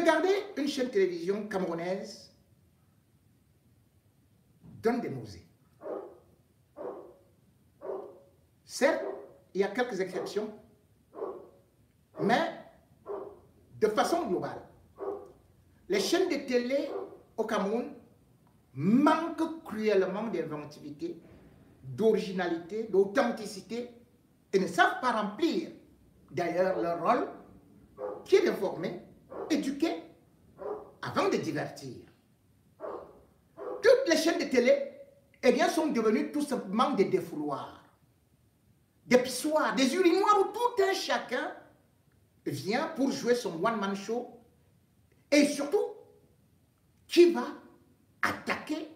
Regarder une chaîne de télévision camerounaise donne des nausées. Certes, il y a quelques exceptions, mais de façon globale, les chaînes de télé au Cameroun manquent cruellement d'inventivité, d'originalité, d'authenticité et ne savent pas remplir d'ailleurs leur rôle qui est d'informer, éduquer avant de divertir. Toutes les chaînes de télé eh bien, sont devenues tout simplement des défouloirs, des pissoirs, des urinoirs où tout un chacun vient pour jouer son one-man show et surtout qui va attaquer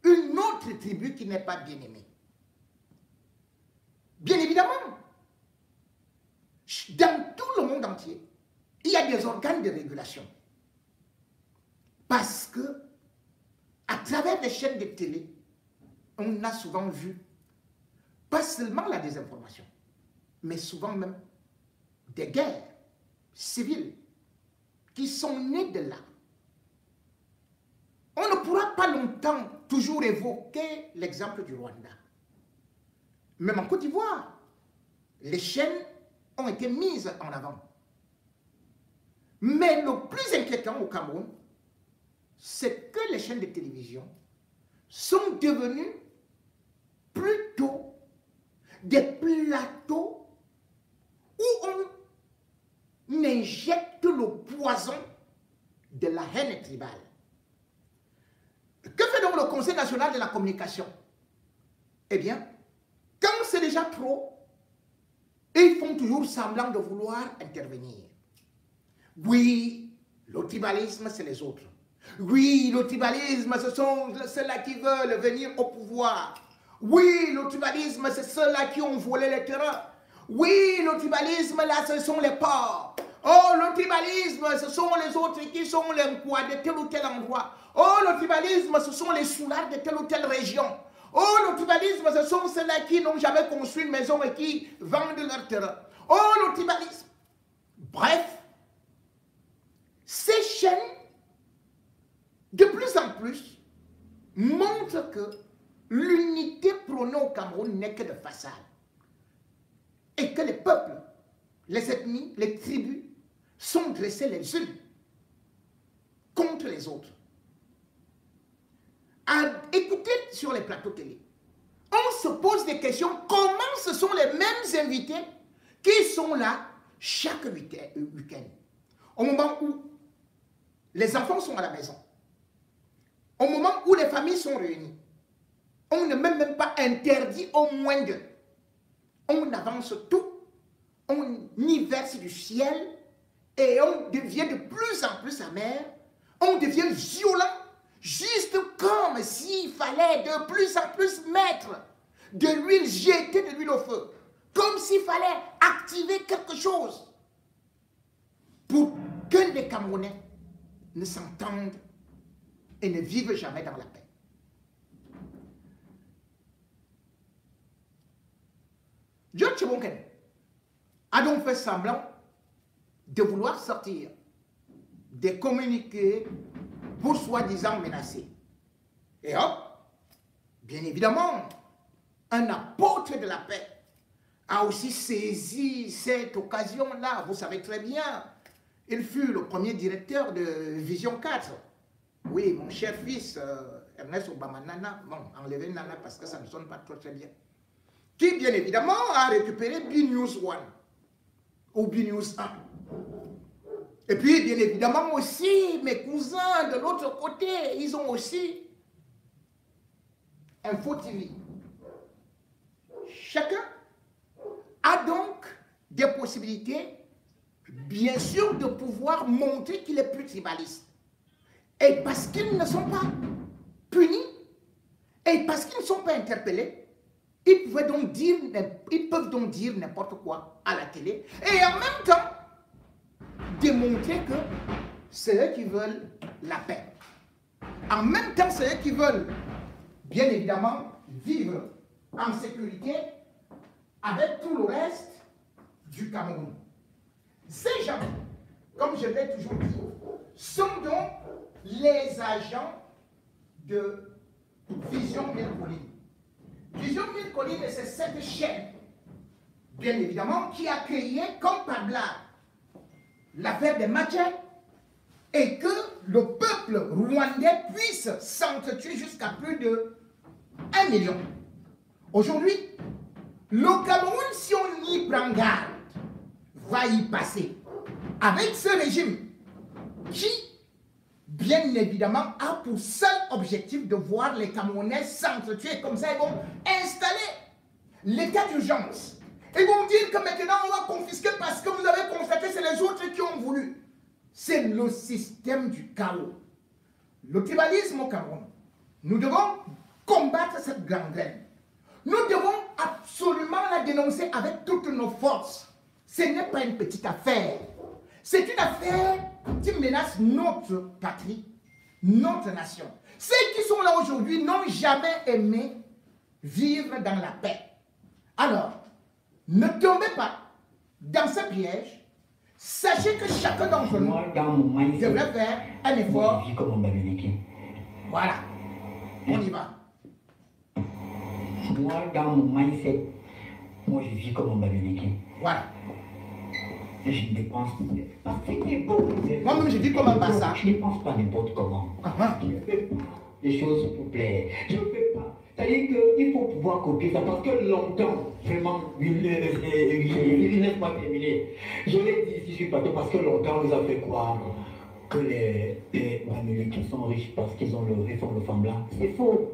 une autre tribu qui n'est pas bien aimée. Bien évidemment, dans tout le monde entier, il y a des organes de régulation. Parce que, à travers les chaînes de télé, on a souvent vu, pas seulement la désinformation, mais souvent même des guerres civiles qui sont nées de là. On ne pourra pas longtemps toujours évoquer l'exemple du Rwanda. Même en Côte d'Ivoire, les chaînes ont été mises en avant. Mais le plus inquiétant au Cameroun, c'est que les chaînes de télévision sont devenues plutôt des plateaux où on injecte le poison de la haine tribale. Que fait donc le Conseil national de la communication? Eh bien, quand c'est déjà trop, ils font toujours semblant de vouloir intervenir. Oui, le tribalisme, c'est les autres. Oui, le tribalisme, ce sont ceux-là qui veulent venir au pouvoir. Oui, le tribalisme, c'est ceux-là qui ont volé les terrains. Oui, le tribalisme, là, ce sont les porcs. Oh, le tribalisme, ce sont les autres qui sont les quoi de tel ou tel endroit. Oh, le tribalisme, ce sont les soulards de telle ou telle région. Oh, le tribalisme, ce sont ceux-là qui n'ont jamais construit une maison et qui vendent leur terrain. Oh, le tribalisme. Bref, ces chaînes, de plus en plus, montrent que l'unité prônée au Cameroun n'est que de façade. Et que les peuples, les ethnies, les tribus sont dressés les unes contre les autres. À écouter sur les plateaux télé, on se pose des questions. Comment ce sont les mêmes invités qui sont là chaque week-end? Au moment où les enfants sont à la maison, au moment où les familles sont réunies, on ne met même pas interdit au moins d'eux. On avance tout, on y verse du ciel et on devient de plus en plus amer, on devient violent, juste comme s'il fallait de plus en plus mettre de l'huile, jeter de l'huile au feu, comme s'il fallait activer quelque chose pour que les Camerounais ne s'entendent et ne vivent jamais dans la paix. John Chebonken a donc fait semblant de vouloir sortir des communiqués pour soi-disant menacer. Et hop, bien évidemment, un apôtre de la paix a aussi saisi cette occasion-là. Vous savez très bien, il fut le premier directeur de Vision 4. Oui, mon cher fils, Ernest Obama Nana, bon, enlevez Nana parce que ça ne sonne pas trop très bien, qui bien évidemment a récupéré B-News 1 ou B-News 1. Et puis bien évidemment aussi, mes cousins de l'autre côté, ils ont aussi Info TV. Chacun a donc des possibilités, bien sûr, de pouvoir montrer qu'il est plus tribaliste. Et parce qu'ils ne sont pas punis, et parce qu'ils ne sont pas interpellés, ils peuvent donc dire n'importe quoi à la télé, et en même temps, démontrer que c'est eux qui veulent la paix. En même temps, c'est eux qui veulent, bien évidemment, vivre en sécurité avec tout le reste du Cameroun. Ces gens, comme je l'ai toujours dit, sont donc les agents de Vision Mille Collines. Vision Mille Collines, c'est cette chaîne, bien évidemment, qui a créé comme par blague l'affaire des Machets et que le peuple rwandais puisse s'entretuer jusqu'à plus de 1 million. Aujourd'hui, le Cameroun, si on y prend garde, va y passer avec ce régime qui, bien évidemment, a pour seul objectif de voir les Camerounais s'entretuer. Comme ça, ils vont installer l'état d'urgence. Ils vont dire que maintenant, on va confisquer parce que vous avez constaté, c'est les autres qui ont voulu. C'est le système du chaos. Le tribalisme au Cameroun. Nous devons combattre cette gangrène. Nous devons absolument la dénoncer avec toutes nos forces. Ce n'est pas une petite affaire. C'est une affaire qui menace notre patrie, notre nation. Ceux qui sont là aujourd'hui n'ont jamais aimé vivre dans la paix. Alors, ne tombez pas dans ce piège. Sachez que chacun d'entre nous devrait faire un effort. Voilà. On y va. Moi, dans mon mindset, moi je vis comme un Américain. Voilà. Je ne dépense pas. Moi-même, je vis comme un Bassa. Je ne dépense pas n'importe comment. Je ne fais pas des choses pour plaire. Je ne fais pas. C'est-à-dire qu'il faut pouvoir copier ça parce que longtemps, vraiment, il ne laisse pas terminer. Je l'ai dit ici, je suis pas parce que longtemps, on nous a fait croire que les Américains sont riches parce qu'ils ont le réforme de femmes blancs. C'est faux.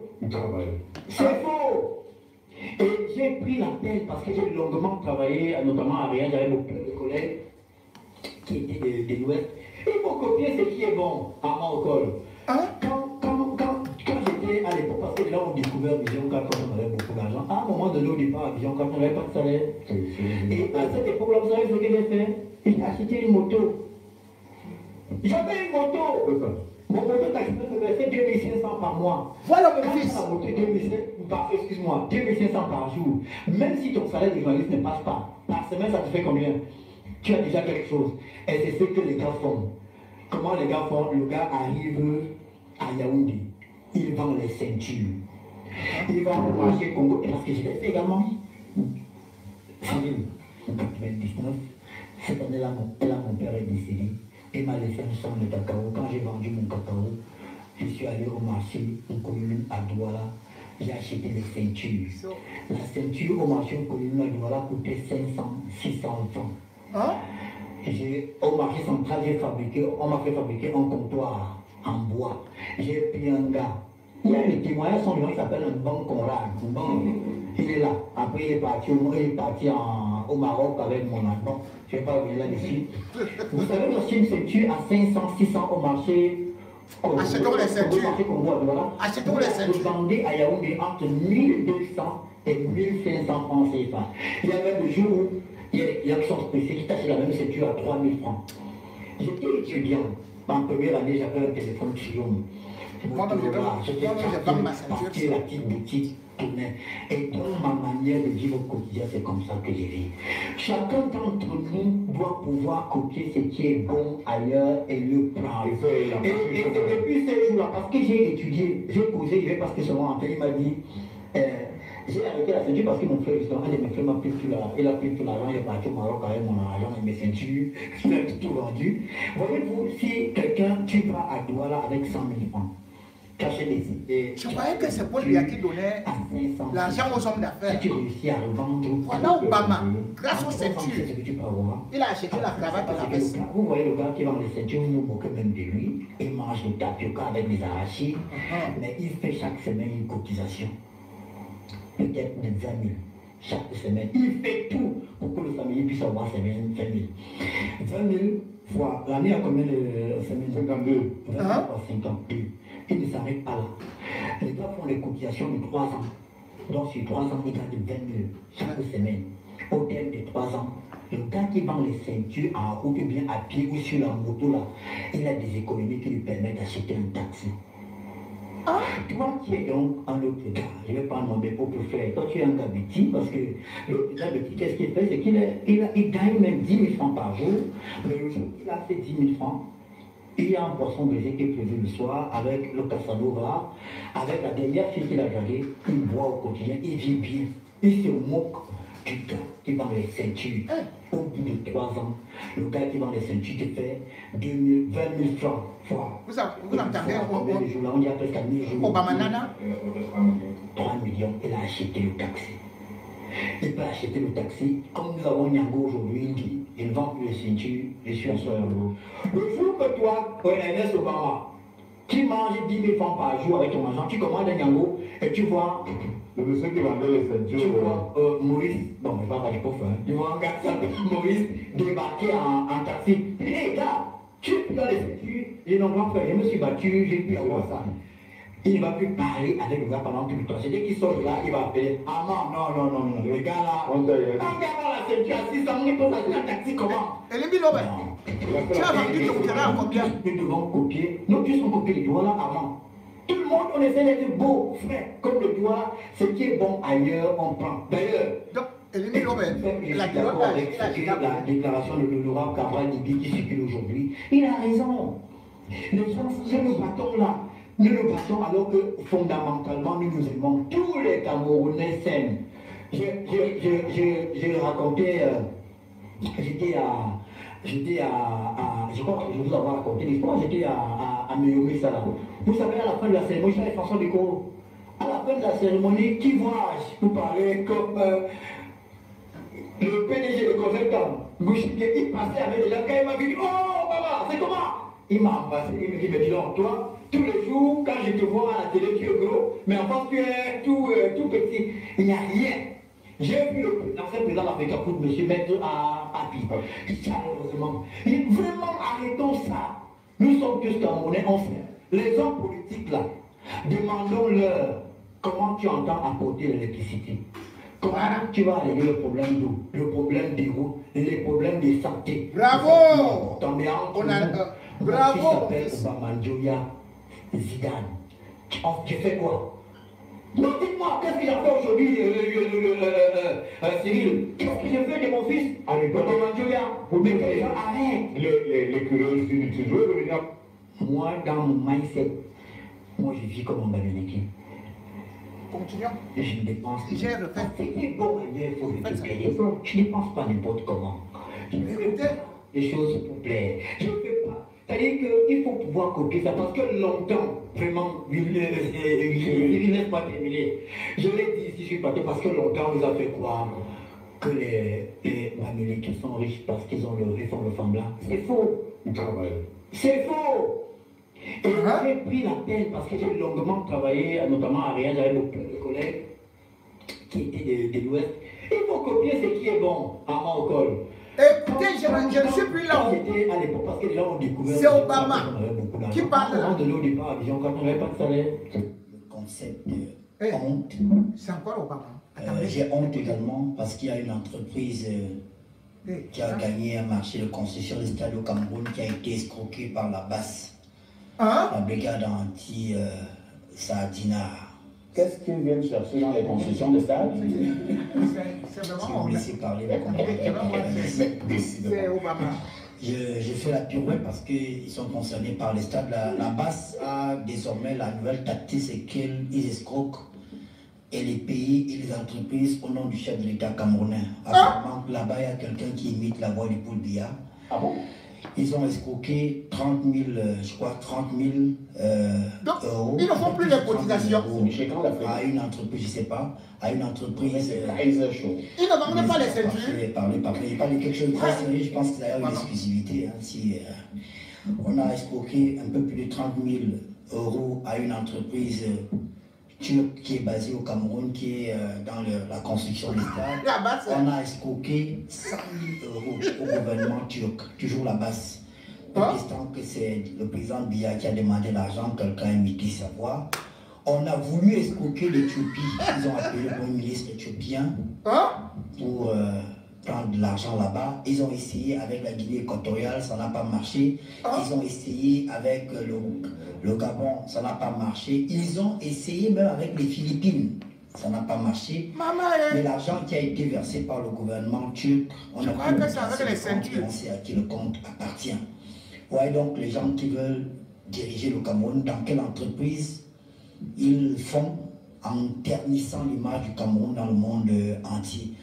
C'est faux. Et j'ai pris la peine parce que j'ai longuement travaillé, notamment à Rien, j'avais beaucoup de collègues qui étaient de l'Ouest. Il faut copier ce qui est bon à mon école. Quand j'étais à l'époque, parce que les gens ont découvert Vision 4 quand on avait beaucoup d'argent, à un moment donné au départ, à Vision 4, on n'avait pas de salaire. Et à cette époque-là, vous savez ce que j'ai fait? J'ai acheté une moto. J'avais une moto. Mon moto taxi me versait 2500 par mois. Voilà mon fils. La moto, excuse-moi, 2500 par jour. Même si ton salaire de journaliste ne passe pas, par semaine, ça te fait combien? Tu as déjà quelque chose. Et c'est ce que les gars font. Comment les gars font? Le gars arrive à Yaoundé. Il vend les ceintures. Il va au marché Congo. Et parce que je l'ai fait également. En 99, cette année-là, mon père est décédé. Il m'a laissé un sang de cacao. Quand j'ai vendu mon cacao, je suis allé au marché, au commune à Douala. J'ai acheté les ceintures. La ceinture au marché au commune à Douala coûtait 500, 600 francs. Au marché central, on m'a fait fabriquer un comptoir en bois. J'ai pris un gars. Il y a les témoignages, son nom, il s'appelle un bon Conrad. Il est là. Après, il est parti au Maroc avec mon enfant. Je ne vais pas revenir là-dessus. Vous savez, j'ai une ceinture à 500, 600 au marché. Achetons les ceintures. Achetons les ceintures. Je vendais à Yaoundé entre 1200 et 1500 francs CFA. Il y a même le jour où il y a des actions spéciales qui t'achètent la même ceinture à 3000 francs. J'étais étudiant. En première année, j'avais un téléphone Triumph. Moi, j'ai pas ma ceinture. La petite boutique tournait. Et dans ma manière de vivre au quotidien, c'est comme ça que je vis. Chacun d'entre nous doit pouvoir copier ce qui est bon ailleurs et le prendre. Et depuis ces jours-là, parce que j'ai étudié, j'ai causé, parce que seulement en fait, il m'a dit, j'ai arrêté la ceinture parce que mon frère, justement, un de mes frères m'a pris tout l'argent. Il a pris tout l'argent, il est parti au Maroc avec mon argent et mes ceintures. Il a tout vendu. Voyez-vous, si quelqu'un, tu vas à Douala avec 100 000 francs, cacher des. Je croyais que c'est Paul Biya qui donnait l'argent aux hommes d'affaires. Si tu réussis à revendre. Voilà Obama, grâce aux ceintures. Il a acheté la cravate et la veste. Vous voyez le gars qui vend les ceintures, vous vous moquez même de lui. Il mange le tapioca avec des arachides. Mais il fait chaque semaine une cotisation. Peut-être de 20 000 chaque semaine. Il fait tout pour que le famille puisse avoir ses 20 000. 20 000 fois. L'année a combien de semaines? 52. 20 000 fois 52. Il ne s'arrête pas là. Les gars font les cotisations de 3 ans. Donc sur 3 ans, ils gagnent 20 000 chaque semaine. Au terme de 3 ans, le gars qui vend les ceintures en route, ou bien à pied ou sur la moto là, il a des économies qui lui permettent d'acheter un taxi. Toi qui es donc un autre gars, je ne vais pas nommer pour te faire. Toi tu es un gars petit parce que le gars petit, qu'est-ce qu'il fait? C'est qu'il gagne même 10 000 francs par jour. Mais le jour qu'il a fait 10 000 francs, Il y a un poisson brisé qui est prévu le soir avec le Casanova, avec la dernière fille qu'il a gardée, il boit au quotidien, il vit bien. Il se moque du gars qui vend les ceintures. Au bout de 3 ans, le gars qui vend les ceintures te fait 20 000 francs. Vous entendez on dit presque 1000 jours. Obama Nana 3 millions, il a acheté le taxi. Il peut acheter le taxi. Comme nous avons Nyango aujourd'hui, il dit, il ne vend plus les ceintures, je suis en Soyambo. Le jour que toi, Ernest Obama, tu manges 10 000 francs par jour avec ton argent, tu commandes un Nyango et tu vois. Le monsieur qui vendait les ceintures. Tu vois Maurice, bon, je ne vais pas du pauvre, hein. Tu vois un gars qui s'appelle Maurice débarquer en taxi. Il dit, hé gars, tu es dans les ceintures, j'ai non grand frère, je me suis battu, j'ai pu avoir ça. Il ne va plus parler avec le gars pendant tout le temps. C'est dès qu'il sort de là, il va appeler. Ah non, le gars là. Un gars là, c'est tu as 600 000 pour acheter un taxi, comment? Elle est bilobé. Tu as vendu ton terrain en combien? Nous devons copier. Nous tous on copie les doigts là avant. Tout le monde, on essaie d'être beau, frère. Comme le doigt, ce qui est bon ailleurs, on prend. D'ailleurs, donc, elle est bilobé. La déclaration de Laurent Cabral Libi qui circule aujourd'hui, il a raison. Les gens, c'est le bâton là. Nous le battons alors que fondamentalement nous nous aimons. Tous les Camerounais s'aiment. J'ai raconté, je crois que je vous avais raconté l'histoire, j'étais à Méomé Sala. Vous savez, à la fin de la cérémonie, j'avais François Déco. À la fin de la cérémonie, qui vois-je pour parler comme le PDG de Consultant, il passait avec les gens, quand il m'a dit, oh maman, c'est comment? Il m'a embrassé, il me dit, mais dis donc, toi, tous les jours, quand je te vois à la télé, tu es gros, mais en fait, tu es tout petit. Il n'y a rien. J'ai vu l'ancien président de l'Afrique pour M. Maître à Pi. Malheureusement. Vraiment, arrêtons ça. Nous sommes tous Camerounais, on fait. Les hommes politiques là, demandons-leur comment tu entends apporter l'électricité. Comment tu vas régler le problème d'eau, le problème des routes, les problèmes de santé. Bravo! Bravo! Qui s'appelle Obama Zidane. Tu fais quoi? Non, dites-moi, qu'est-ce que j'ai fait aujourd'hui, Cyril? Qu'est-ce que j'ai fait de mon fils? Mais que les gens arrêtent. Les curiosités, tu veux devenir. Moi, dans mon mindset, moi je vis comme un Bamileke. Continuons. Je ne dépense pas. J'ai refait. C'est bon, il faut le payer. Je ne dépense pas n'importe comment. Je fais des choses pour plaire. Je ne fais pas. C'est-à-dire qu'il faut pouvoir copier ça parce que longtemps, vraiment, il ne laisse pas terminer. Je l'ai dit ici, je suis parti parce que longtemps, on nous a fait croire que les Bamileke sont riches parce qu'ils ont ils font le femme blanc. C'est faux. Ils travaillent. C'est faux. Et j'ai pris la peine parce que j'ai longuement travaillé, notamment à Rien, j'avais beaucoup de collègues qui étaient de l'Ouest. Il faut copier ce qui est bon à Montcol. Écoutez, je ne suis plus là. J'étais à l'époque parce que les gens ont découvert. C'est Obama qui parle là. On de au départ à Vision quand on n'avait pas de salaire. Le concept de honte. C'est encore Obama. J'ai honte également parce qu'il y a une entreprise qui a gagné un marché de construction de stade au Cameroun qui a été escroquée par la BAS. La brigade anti-Sardina. Qu'est-ce qu'ils viennent chercher dans les constructions de stades? C'est vraiment. Si vous me laissez parler, vous comprenez. C'est Obama. Je fais la pirouette parce qu'ils sont concernés par les stades. La BAS a désormais la nouvelle tactique, c'est qu'ils escroquent et les pays et les entreprises au nom du chef de l'État camerounais. Apparemment, là-bas, il y a quelqu'un qui imite la voix du Paul Biya. Ah bon? Ils ont escroqué 30 000, je crois, 30 000 euros. Ils ne font plus les cotisations. À une entreprise, je ne sais pas, à une entreprise. Ils ne vendent même pas les ceintures. Il parle de quelque chose de très sérieux, je pense qu'il y a une exclusivité. Hein, si, on a escroqué un peu plus de 30 000 euros à une entreprise turque qui est basée au Cameroun, qui est dans la construction des stades. On a escroqué 100 000 euros au gouvernement turc, toujours la base. Protestant que c'est le président Biya qui a demandé l'argent, quelqu'un a imité sa voix. On a voulu escroquer l'Éthiopie. Ils ont appelé le premier ministre éthiopien pour prendre de l'argent là-bas. Ils ont essayé avec la Guinée équatoriale, ça n'a pas marché. Ils ont essayé avec le Gabon, ça n'a pas marché. Ils ont essayé même avec les Philippines, ça n'a pas marché. Mais l'argent qui a été versé par le gouvernement turc, on a pu que c'est avec les ceintures. à qui le compte appartient. Ouais, donc les gens qui veulent diriger le Cameroun, dans quelle entreprise ils font en ternissant l'image du Cameroun dans le monde entier.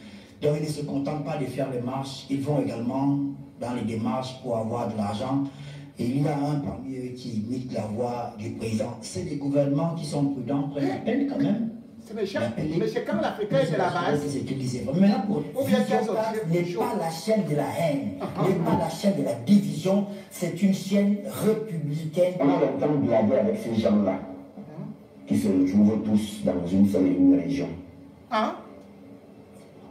Donc ils ne se contentent pas de faire les marches, ils vont également dans les démarches pour avoir de l'argent. Et il y a un parmi eux qui imite la voix du président. C'est des gouvernements qui sont prudents, prennent la peine quand même. Mais c'est quand l'Africain est de la base. Mais là, pour n'est pas la chaîne de la haine, n'est pas la chaîne de la division, c'est une chaîne républicaine. On a longtemps blagué avec ces gens-là, qui se retrouvent tous dans une seule et une région.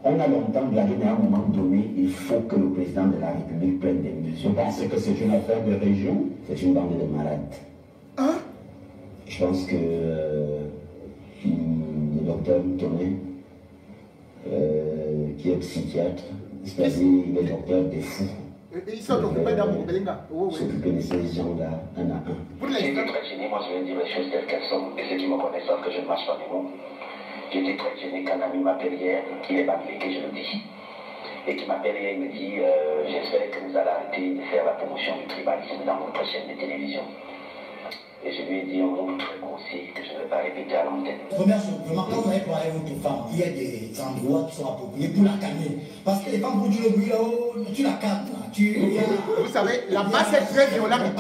On a longtemps blagué, mais à un moment donné, il faut que le président de la République prenne des mesures. Vous pensez que c'est une affaire de région? C'est une bande de malades. Je pense que le docteur Tonnet, qui est psychiatre, c'est-à-dire il est docteur des fous. Ils sont occupés dans mon Belinga. S'occuper de ces gens-là, un à un. J'ai été très gêné, moi je vais dire les choses telles qu'elles sont, et ceux qui me connaissent savent que je ne marche pas des mots. J'ai été très gêné qu'un ami m'appelle hier, qui est bâclé, que je le dis, et qui m'appelle hier et me dit j'espère que vous allez arrêter de faire la promotion du tribalisme dans votre chaîne de télévision. Et je lui ai dit un mot très grossier que je ne vais pas répéter à l'antenne. Première chose, quand vous allez parler à votre femme, il y a des endroits qui sont appropriés pour la calmer. Parce que les femmes, vous dites le bruit là-haut, tu la calmes. Vous savez, la base est très violente.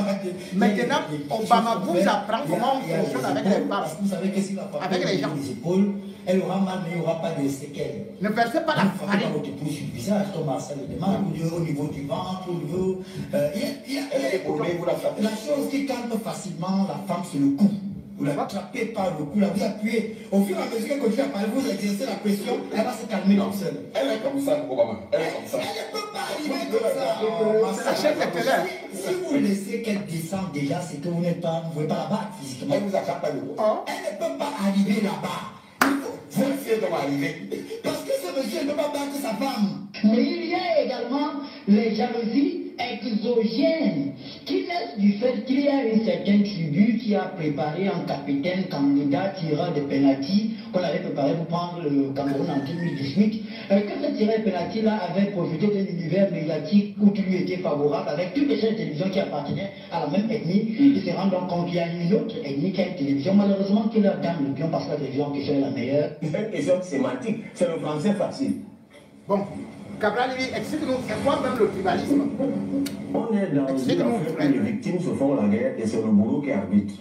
Maintenant, Obama vous apprend comment on fonctionne avec les femmes. Vous savez que si la femme avec les gens. Les épaules, elle aura mal, mais il n'y aura pas de séquelles. Ne versez pas la farine. Vous votre pouce sur le visage, comme Marcel le demande, au niveau du ventre, au niveau. La chose qui calme facilement la femme, c'est le cou. Vous la attrapez par le cou, vous appuyez. Au fur et à mesure qu'elle continue à parler, vous exercez la pression, elle va se calmer toute seule. Elle est comme ça, Obama. Elle est comme ça. Elle ne peut pas arriver comme ça. La chaîne est claire. Si vous laissez qu'elle descende déjà, c'est que vous ne pouvez pas la battre physiquement. Elle vous attrape à l'eau. Elle ne peut pas arriver là-bas. Vous le faites comment arriver. Parce que ce monsieur ne peut pas battre sa femme. Mais il y a également les jalousies exogènes qui naissent du fait qu'il y a une certaine tribu qui a préparé un capitaine candidat tireur de pénalty qu'on avait préparé pour prendre le Cameroun en 2018. Que ce tireur de pénalty-là avait profité d'un univers médiatique où il lui était favorable avec toutes les chaînes de télévision qui appartenaient à la même ethnie. Ils se rendent donc compte qu'il y a une autre ethnie qui a une télévision. Malheureusement, qui leur gagne le pion parce que la télévision en question est la meilleure. C'est une question sémantique. C'est le français facile. Bon, Cabral, explique-nous, c'est quoi même le tribalisme? On est dans une affaire où les victimes se font la guerre et c'est le bourreau qui arbitre.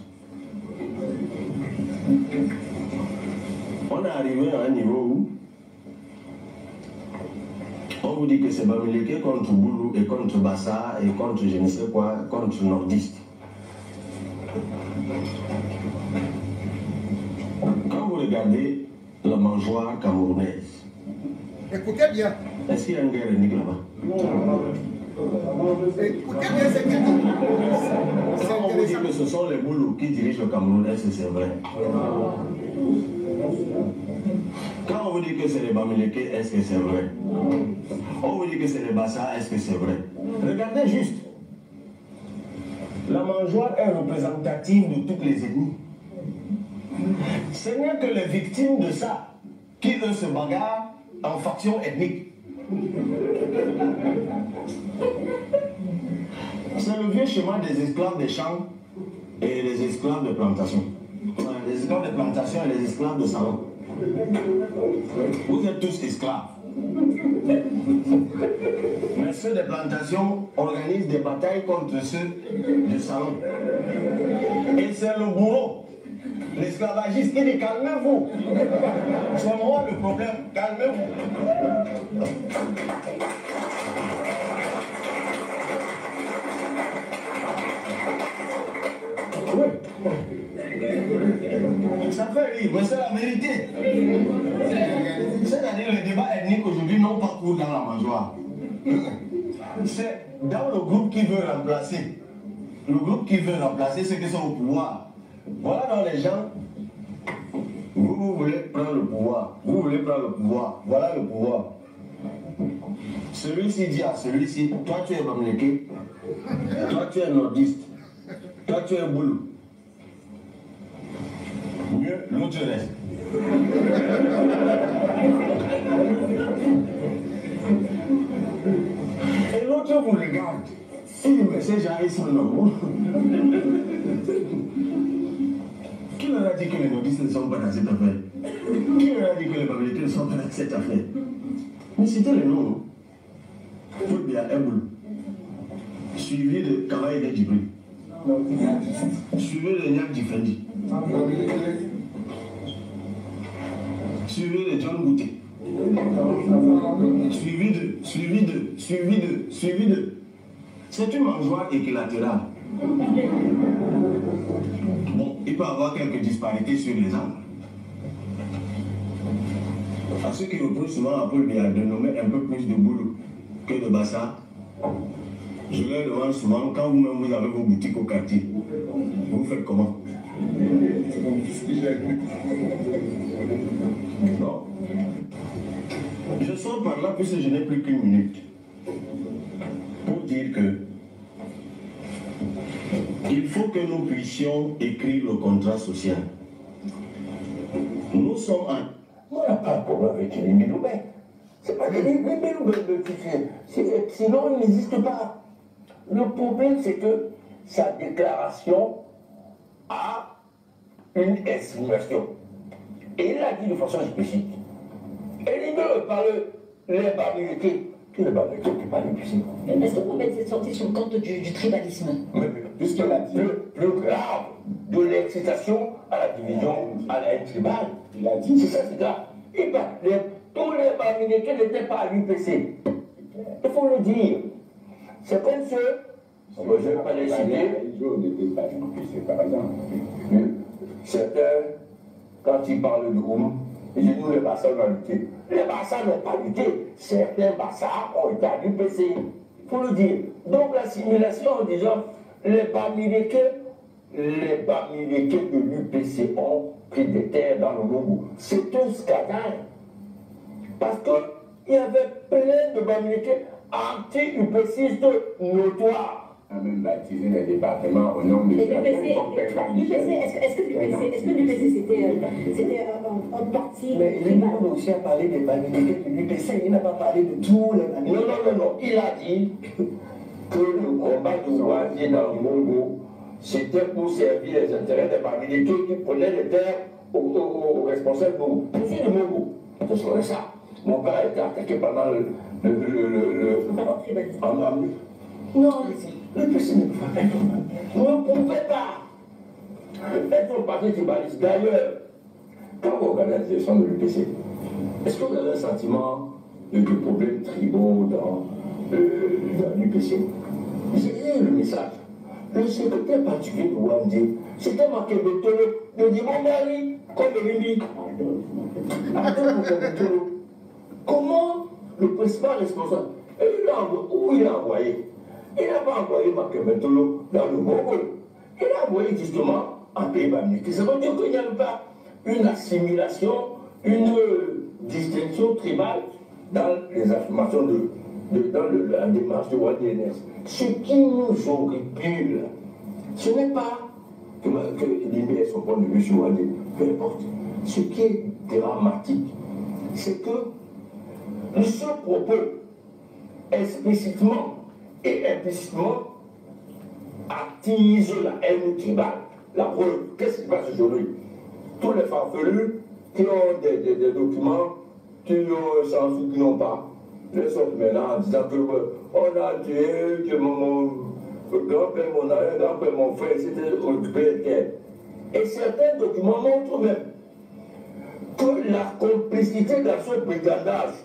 On est arrivé à un niveau où on vous dit que c'est Bamileke contre Boulou et contre Bassa et contre je ne sais quoi, contre nordiste. Quand vous regardez la mangeoire camerounaise, écoutez bien. est-ce qu'il y a une guerre ethnique là-bas? Écoutez bien ce qu'il dit. Quand on vous dit que ce sont les Boulous qui dirigent le Cameroun, est-ce que c'est vrai? Quand on vous dit que c'est les Bamileke, est-ce que c'est vrai? On vous dit que c'est les Bassa, est-ce que c'est vrai? Regardez juste. La mangeoire est représentative de toutes les ethnies. Ce n'est que les victimes de ça qui, eux, se bagarrent en faction ethnique. C'est le vieux schéma des esclaves des champs et des esclaves de plantation. Les esclaves de plantation et les esclaves de salon. Vous êtes tous esclaves. Mais ceux des plantations organisent des batailles contre ceux du salon. Et c'est le bourreau, l'esclavagiste, qui dit calmez-vous. C'est moi le problème, calmez-vous. Ça fait rire, mais c'est la vérité. C'est-à-dire le débat ethnique aujourd'hui n'ont pas cours dans la mangeoire. C'est dans le groupe qui veut remplacer. Le groupe qui veut remplacer ceux qui sont au pouvoir. Voilà dans les gens. Vous voulez prendre le pouvoir. Vous voulez prendre le pouvoir. Voilà le pouvoir. Celui-ci dit à celui-ci, toi tu es Bamileke, toi tu es nordiste, toi tu es Boulou. Mieux, l'autre reste. Et l'autre vous regarde. Mais ces gens, ils sont normaux. Qui leur a dit que les nordistes ne sont pas dans cette affaire? Qui leur a dit que les Bamileke ne sont pas dans cette affaire? Mais c'était le nom. Fulbia Eboul, suivi de Kawaii de Djibril, suivi de Nyak Djifendi, suivi de John Bouté, suivi de. C'est une mangeoire équilatérale. Bon, il peut y avoir quelques disparités sur les angles. À ceux qui reprochent souvent à Paul Biya de nommer un peu plus de boulot que de Bassa, je leur demande souvent, quand vous-même vous avez vos boutiques au quartier, vous faites comment? Non. Je sors par là puisque je n'ai plus qu'une minute pour dire que il faut que nous puissions écrire le contrat social. Nous sommes en... On n'a pas de problème avec les Miloubet. C'est pas que les Miloubet, sinon il n'existe pas. Le problème, c'est que sa déclaration a une insinuation. Et il l'a dit de façon explicite. Et il veut parler les Bamileke. Qui est les Bamileke qui parle explicite? Est-ce que vous mettez sorti sur le compte du tribalisme? Puisqu'il a dit le plus grave de l'excitation à la division, à la haine tribale. Il a dit, c'est ça, c'est grave. Et ben, tous les Bamileke n'étaient pas à l'UPC. Il faut le dire. C'est comme ceux, je ne vais pas les citer, n'étaient pas à l'UPC, par exemple. Certains, quand ils parlent de Oum, ils disent, nous, les Bassa, on a lutté. Les Bassa n'ont pas lutté. Certains Bassa ont été à l'UPC. Il faut le dire. Donc, l'assimilation en disant, les Bamileke de l'UPC ont pris des terres dans le Lungu. C'est un scandale. Parce qu'il y avait plein de Bamileke anti-UPCistes notoires. On a même baptisé les départements au nom de l'UPC. Est-ce que l'UPC c'était un parti? Mais il a aussi parlé des Bamileke de l'UPC. Il n'a pas parlé de tous les Bamileke. Non. Il a dit que le combat de Ouadie dans le Congo, c'était pour servir les intérêts des Bamileke qui prenaient les terres aux responsables Bongo. C'est le Mongo. C'est ça. Mon père a été attaqué pendant le non, le PC ne pouvait pas être. On ne pouvait pas être un parti tribaliste. D'ailleurs, quand vous regardez la gestion de l'UPC, est-ce que vous avez un sentiment de problèmes tribaux dans l'UPC? J'ai lu le message. Le secrétaire particulier de Wandé, c'était marqué Betolo, de Dimondari, comme Rémi. Comment le principal responsable, où il a envoyé? Il n'a pas envoyé Makebetolo dans le Mongol. Il a envoyé justement en pays Bamileke. Ça veut dire qu'il n'y avait pas une assimilation, une distinction tribale dans les affirmations dans la démarche de Wadi-NS. Ce qui nous horripile, ce n'est pas que l'IME ait son point de vue sur Wadi, peu importe. Ce qui est dramatique, c'est que ce propos, explicitement et implicitement, attise la haine tribale. La preuve, qu'est-ce qui se passe aujourd'hui? Tous les farfelus qui ont des documents, qui ont changé, qui n'ont pas, les sortent maintenant en disant que on a tué, que mon grand-père, mon arrière-grand-père, mon frère, s'était occupé des terres. Et certains documents montrent même que la complicité dans ce brigandage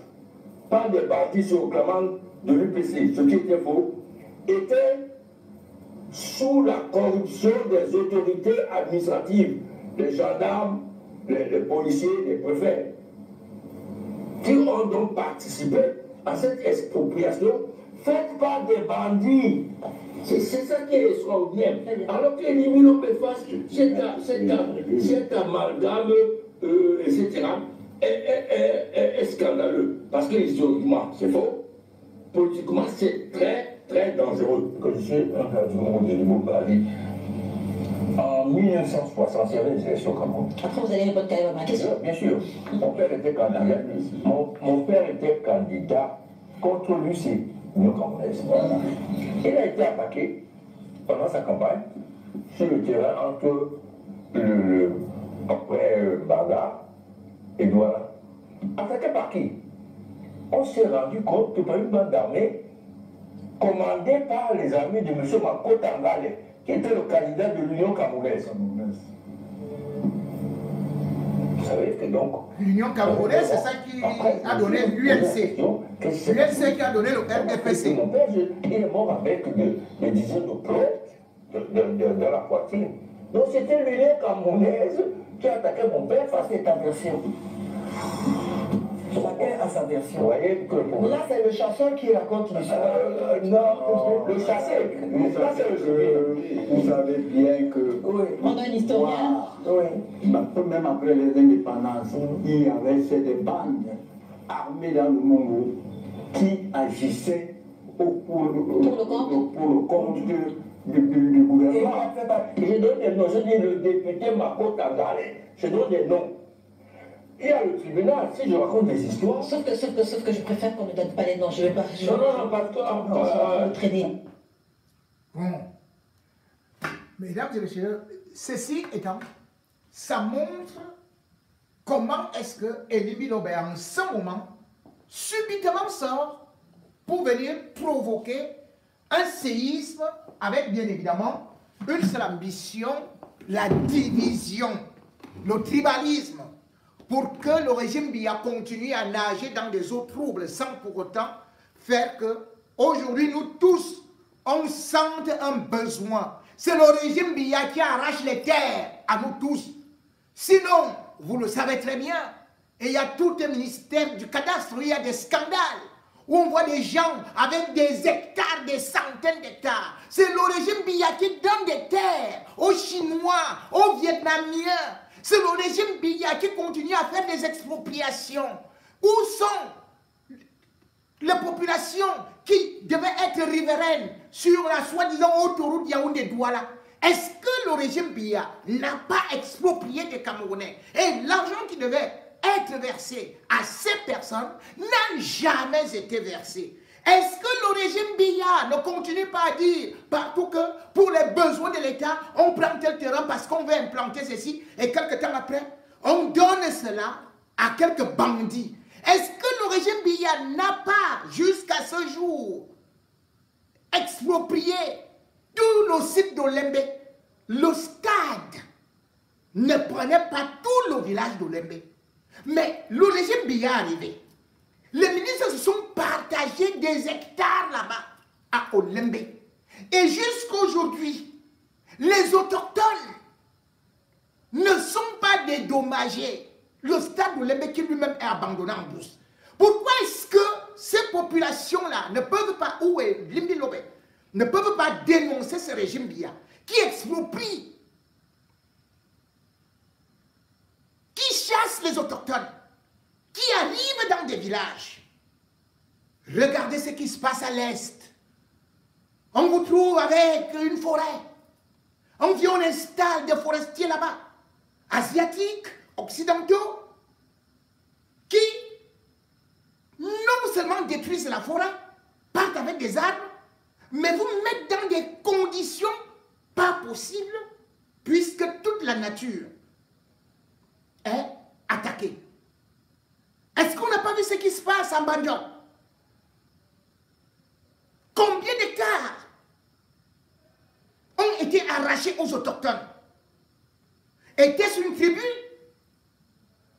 par des partis surclamants de l'UPC, ce qui était faux, était sous la corruption des autorités administratives, les gendarmes, les policiers, les préfets, qui ont donc participé à cette expropriation faite par des bandits. C'est ça qui est extraordinaire. Alors que les Miloubet fassent cet amalgame, etc., est scandaleux. Parce que historiquement, c'est faux. Politiquement, c'est très, très dangereux. Quand je suis un gars du monde de Limobali, en 1960, il y avait des élections au Cameroun. Après, vous allez répondre à ma question. Bien sûr. Mon père était candidat. Mon père était candidat contre l'UC. l'Union camerounaise. Il a été attaqué pendant sa campagne sur le terrain entre après Banga et Douala. Attaqué par qui? On s'est rendu compte que par une bande d'armée commandée par les armées de M. Mako Tangale, qui était le candidat de l'Union camerounaise. Vous savez que donc... L'Union camerounaise, c'est ça qui a donné l'UNC. L'UNC qui a donné le RDPC. Mon père, il est mort avec des dizaines de plomb dans la poitrine. Donc c'était l'Union camerounaise qui a attaqué mon père face à cette aversion. Chacun a sa version. Vous voyez que là, c'est le chasseur qui raconte l'histoire. Non, le chasseur. Vous savez bien que... Oui. On a un historien. Oui. Même après les indépendances, il y avait des bandes armées dans le monde qui agissaient pour le compte du gouvernement. Je donne des noms. Je dis le député Mako Tangale. Je donne des noms. Il y a le tribunal, si je raconte des histoires... Sauf que je préfère qu'on ne donne pas les noms, je ne vais pas... Non, parce que... traîner. Bon. Mesdames et messieurs, ceci étant, ça montre comment est-ce que Elie Lobé, en ce moment, subitement sort pour venir provoquer un séisme avec, bien évidemment, une seule ambition, la division, le tribalisme, pour que le régime Biya continue à nager dans des eaux troubles sans pour autant faire que, aujourd'hui, nous tous, on sente un besoin. C'est le régime Biya qui arrache les terres à nous tous. Sinon, vous le savez très bien, et il y a tout un ministère du cadastre, il y a des scandales, où on voit des gens avec des hectares, des centaines d'hectares. C'est le régime Biya qui donne des terres aux Chinois, aux Vietnamiens. C'est le régime Biya qui continue à faire des expropriations. Où sont les populations qui devaient être riveraines sur la soi-disant autoroute Yaoundé-Douala? Est-ce que le régime Biya n'a pas exproprié des Camerounais? Et l'argent qui devait être versé à ces personnes n'a jamais été versé. Est-ce que le régime Biya ne continue pas à dire partout que pour les besoins de l'État, on prend tel terrain parce qu'on veut implanter ceci et quelques temps après, on donne cela à quelques bandits? Est-ce que le régime Biya n'a pas, jusqu'à ce jour, exproprié tout le site d'Olembe? Le stade ne prenait pas tout le village d'Olembe. Mais le régime Biya est arrivé. Les ministres se sont partagés des hectares là-bas, à Olembe. Et jusqu'aujourd'hui, les autochtones ne sont pas dédommagés. Le stade d'Olembe qui lui-même est abandonné en brousse. Pourquoi est-ce que ces populations-là ne peuvent pas, ou Limbi Lobé, ne peuvent pas dénoncer ce régime Biya qui exproprie, qui chasse les autochtones, qui arrive dans des villages? Regardez ce qui se passe à l'est. On vous trouve avec une forêt. On vient, on installe des forestiers là-bas, asiatiques, occidentaux, qui non seulement détruisent la forêt, partent avec des armes, mais vous mettent dans des conditions pas possibles, puisque toute la nature est attaquée. Est-ce qu'on n'a pas vu ce qui se passe en Bandiok? Combien d'hectares ont été arrachés aux autochtones? Était-ce une tribu?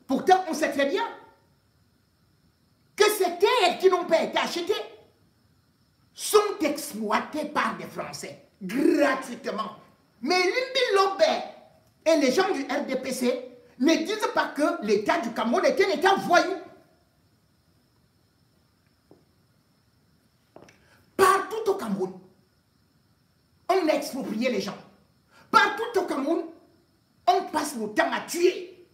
Pourtant, on sait très bien que ces terres qui n'ont pas été achetées sont exploitées par des Français gratuitement. Mais Limbi Lobé et les gens du RDPC ne disent pas que l'État du Cameroun est un État voyou. Partout au Cameroun, on a exproprié les gens. Partout au Cameroun, on passe le temps à tuer.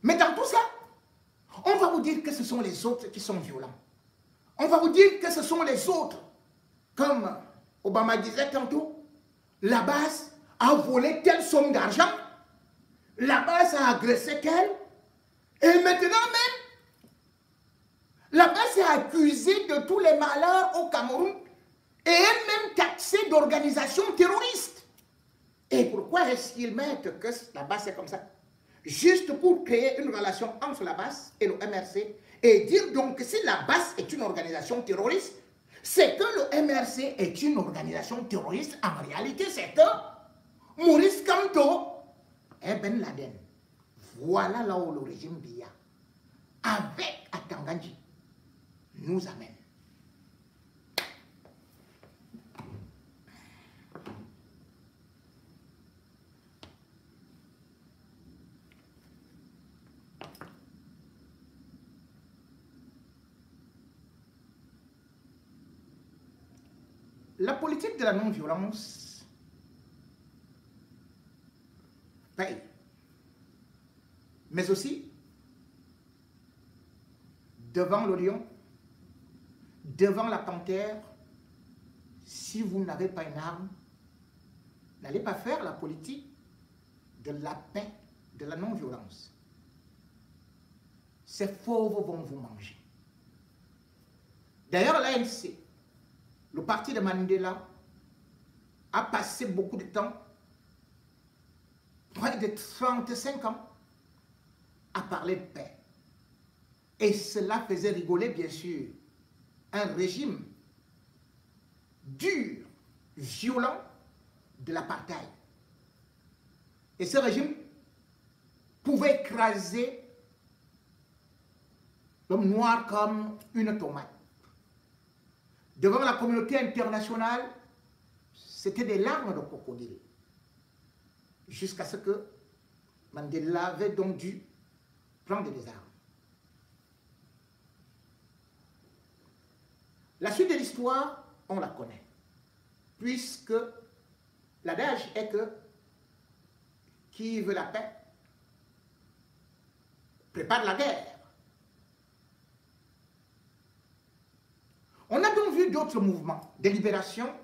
Mais dans tout ça, on va vous dire que ce sont les autres qui sont violents. On va vous dire que ce sont les autres. Comme Obama disait tantôt, la base a volé telle somme d'argent, la base a agressé tel, et maintenant même, La base est accusée de tous les malheurs au Cameroun et elle-même taxée d'organisation terroriste. Et pourquoi est-ce qu'ils mettent que la base est comme ça? Juste pour créer une relation entre la base et le MRC et dire donc que si la base est une organisation terroriste, c'est que le MRC est une organisation terroriste. En réalité, c'est que Maurice Kamto est Ben Laden. Voilà là où le régime Biya, avec Atanganji, nous amène. La politique de la non-violence paye, mais aussi devant le lion, devant la panthère, si vous n'avez pas une arme, n'allez pas faire la politique de la paix, de la non-violence. Ces fauves vont vous manger. D'ailleurs, l'ANC, le parti de Mandela, a passé beaucoup de temps, près de 35 ans, à parler de paix. Et cela faisait rigoler, bien sûr, un régime dur, violent de l'apartheid. Et ce régime pouvait écraser l'homme noir comme une tomate. Devant la communauté internationale, c'était des larmes de crocodile. Jusqu'à ce que Mandela avait donc dû prendre des armes. La suite de l'histoire, on la connaît. Puisque l'adage est que qui veut la paix prépare la guerre. On a donc vu d'autres mouvements de libération,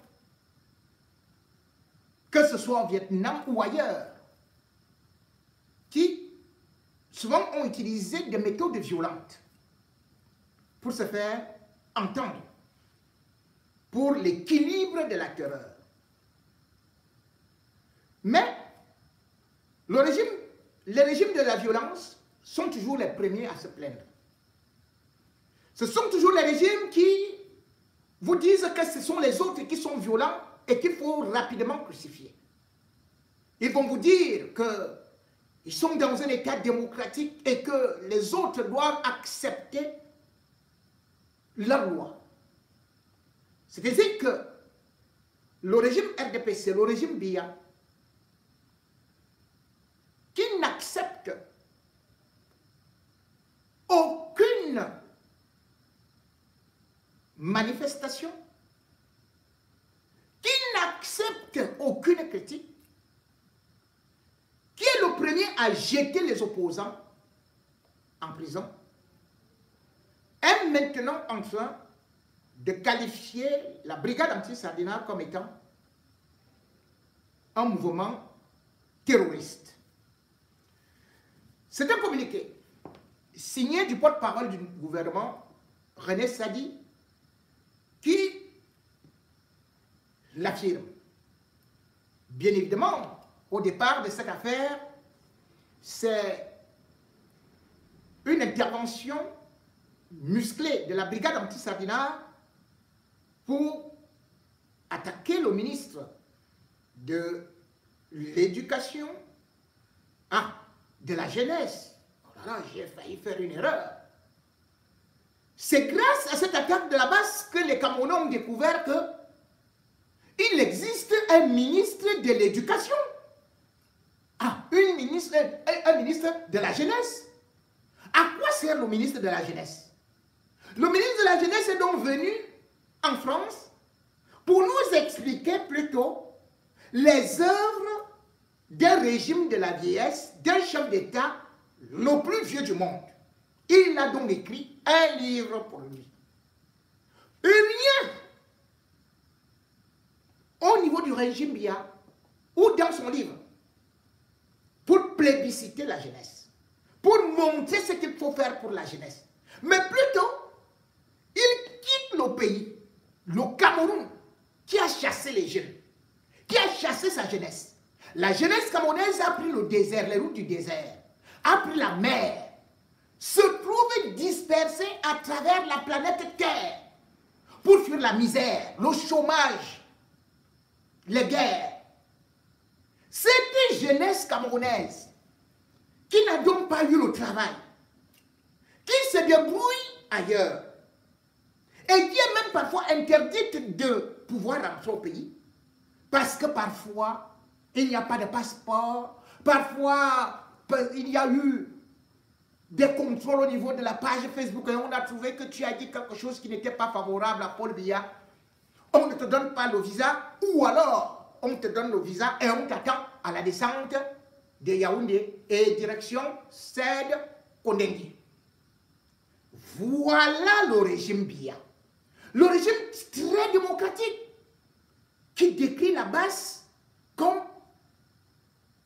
que ce soit au Vietnam ou ailleurs, qui souvent ont utilisé des méthodes violentes pour se faire entendre, pour l'équilibre de la terreur. Mais les régimes de la violence sont toujours les premiers à se plaindre. Ce sont toujours les régimes qui vous disent que ce sont les autres qui sont violents et qu'il faut rapidement crucifier. Ils vont vous dire qu'ils sont dans un état démocratique et que les autres doivent accepter leur loi. C'est-à-dire que le régime RDPC, le régime Biya, qui n'accepte aucune manifestation, qui n'accepte aucune critique, qui est le premier à jeter les opposants en prison, est maintenant en train de qualifier la brigade anti-Sardinat comme étant un mouvement terroriste. C'est un communiqué signé du porte-parole du gouvernement, René Sadi, qui l'affirme. Bien évidemment, au départ de cette affaire, c'est une intervention musclée de la brigade anti-Sardinat pour attaquer le ministre de l'Éducation, de la jeunesse. Oh là là, j'ai failli faire une erreur. C'est grâce à cette attaque de la base que les Camerounais ont découvert qu'il existe un ministre de l'Éducation. Un ministre de la jeunesse. À quoi sert le ministre de la jeunesse? Le ministre de la jeunesse est donc venu en France pour nous expliquer plutôt les œuvres d'un régime de la vieillesse, d'un chef d'État le plus vieux du monde. Il a donc écrit un livre pour lui. Rien au niveau du régime Biya ou dans son livre pour plébisciter la jeunesse, pour montrer ce qu'il faut faire pour la jeunesse, mais plutôt nos pays, le Cameroun, qui a chassé les jeunes, qui a chassé sa jeunesse. La jeunesse camerounaise a pris le désert, les routes du désert, a pris la mer, se trouve dispersée à travers la planète Terre pour fuir la misère, le chômage, les guerres. Cette jeunesse camerounaise qui n'a donc pas eu le travail, qui se débrouille ailleurs et qui est même parfois interdite de pouvoir rentrer au pays parce que parfois il n'y a pas de passeport, parfois il y a eu des contrôles au niveau de la page Facebook et on a trouvé que tu as dit quelque chose qui n'était pas favorable à Paul Biya. On ne te donne pas le visa ou alors on te donne le visa et on t'attend à la descente de Yaoundé et direction Sed Kondengui. Voilà le régime Biya. Le régime très démocratique qui décrit la base comme,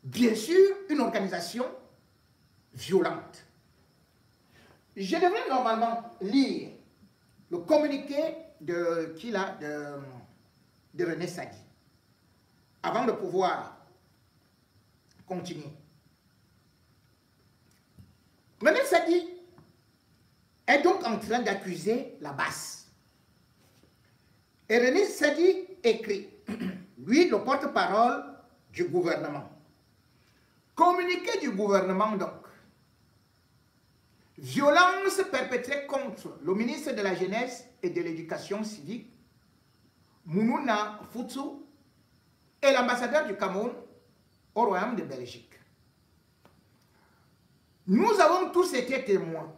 bien sûr, une organisation violente. Je devrais normalement lire le communiqué de René Sadi avant de pouvoir continuer. René Sadi est donc en train d'accuser la base. Et René Sadi écrit, lui, le porte-parole du gouvernement. Communiqué du gouvernement donc. Violence perpétrée contre le ministre de la Jeunesse et de l'Éducation civique, Mounouna Foutsou, et l'ambassadeur du Cameroun au Royaume de Belgique. Nous avons tous été témoins,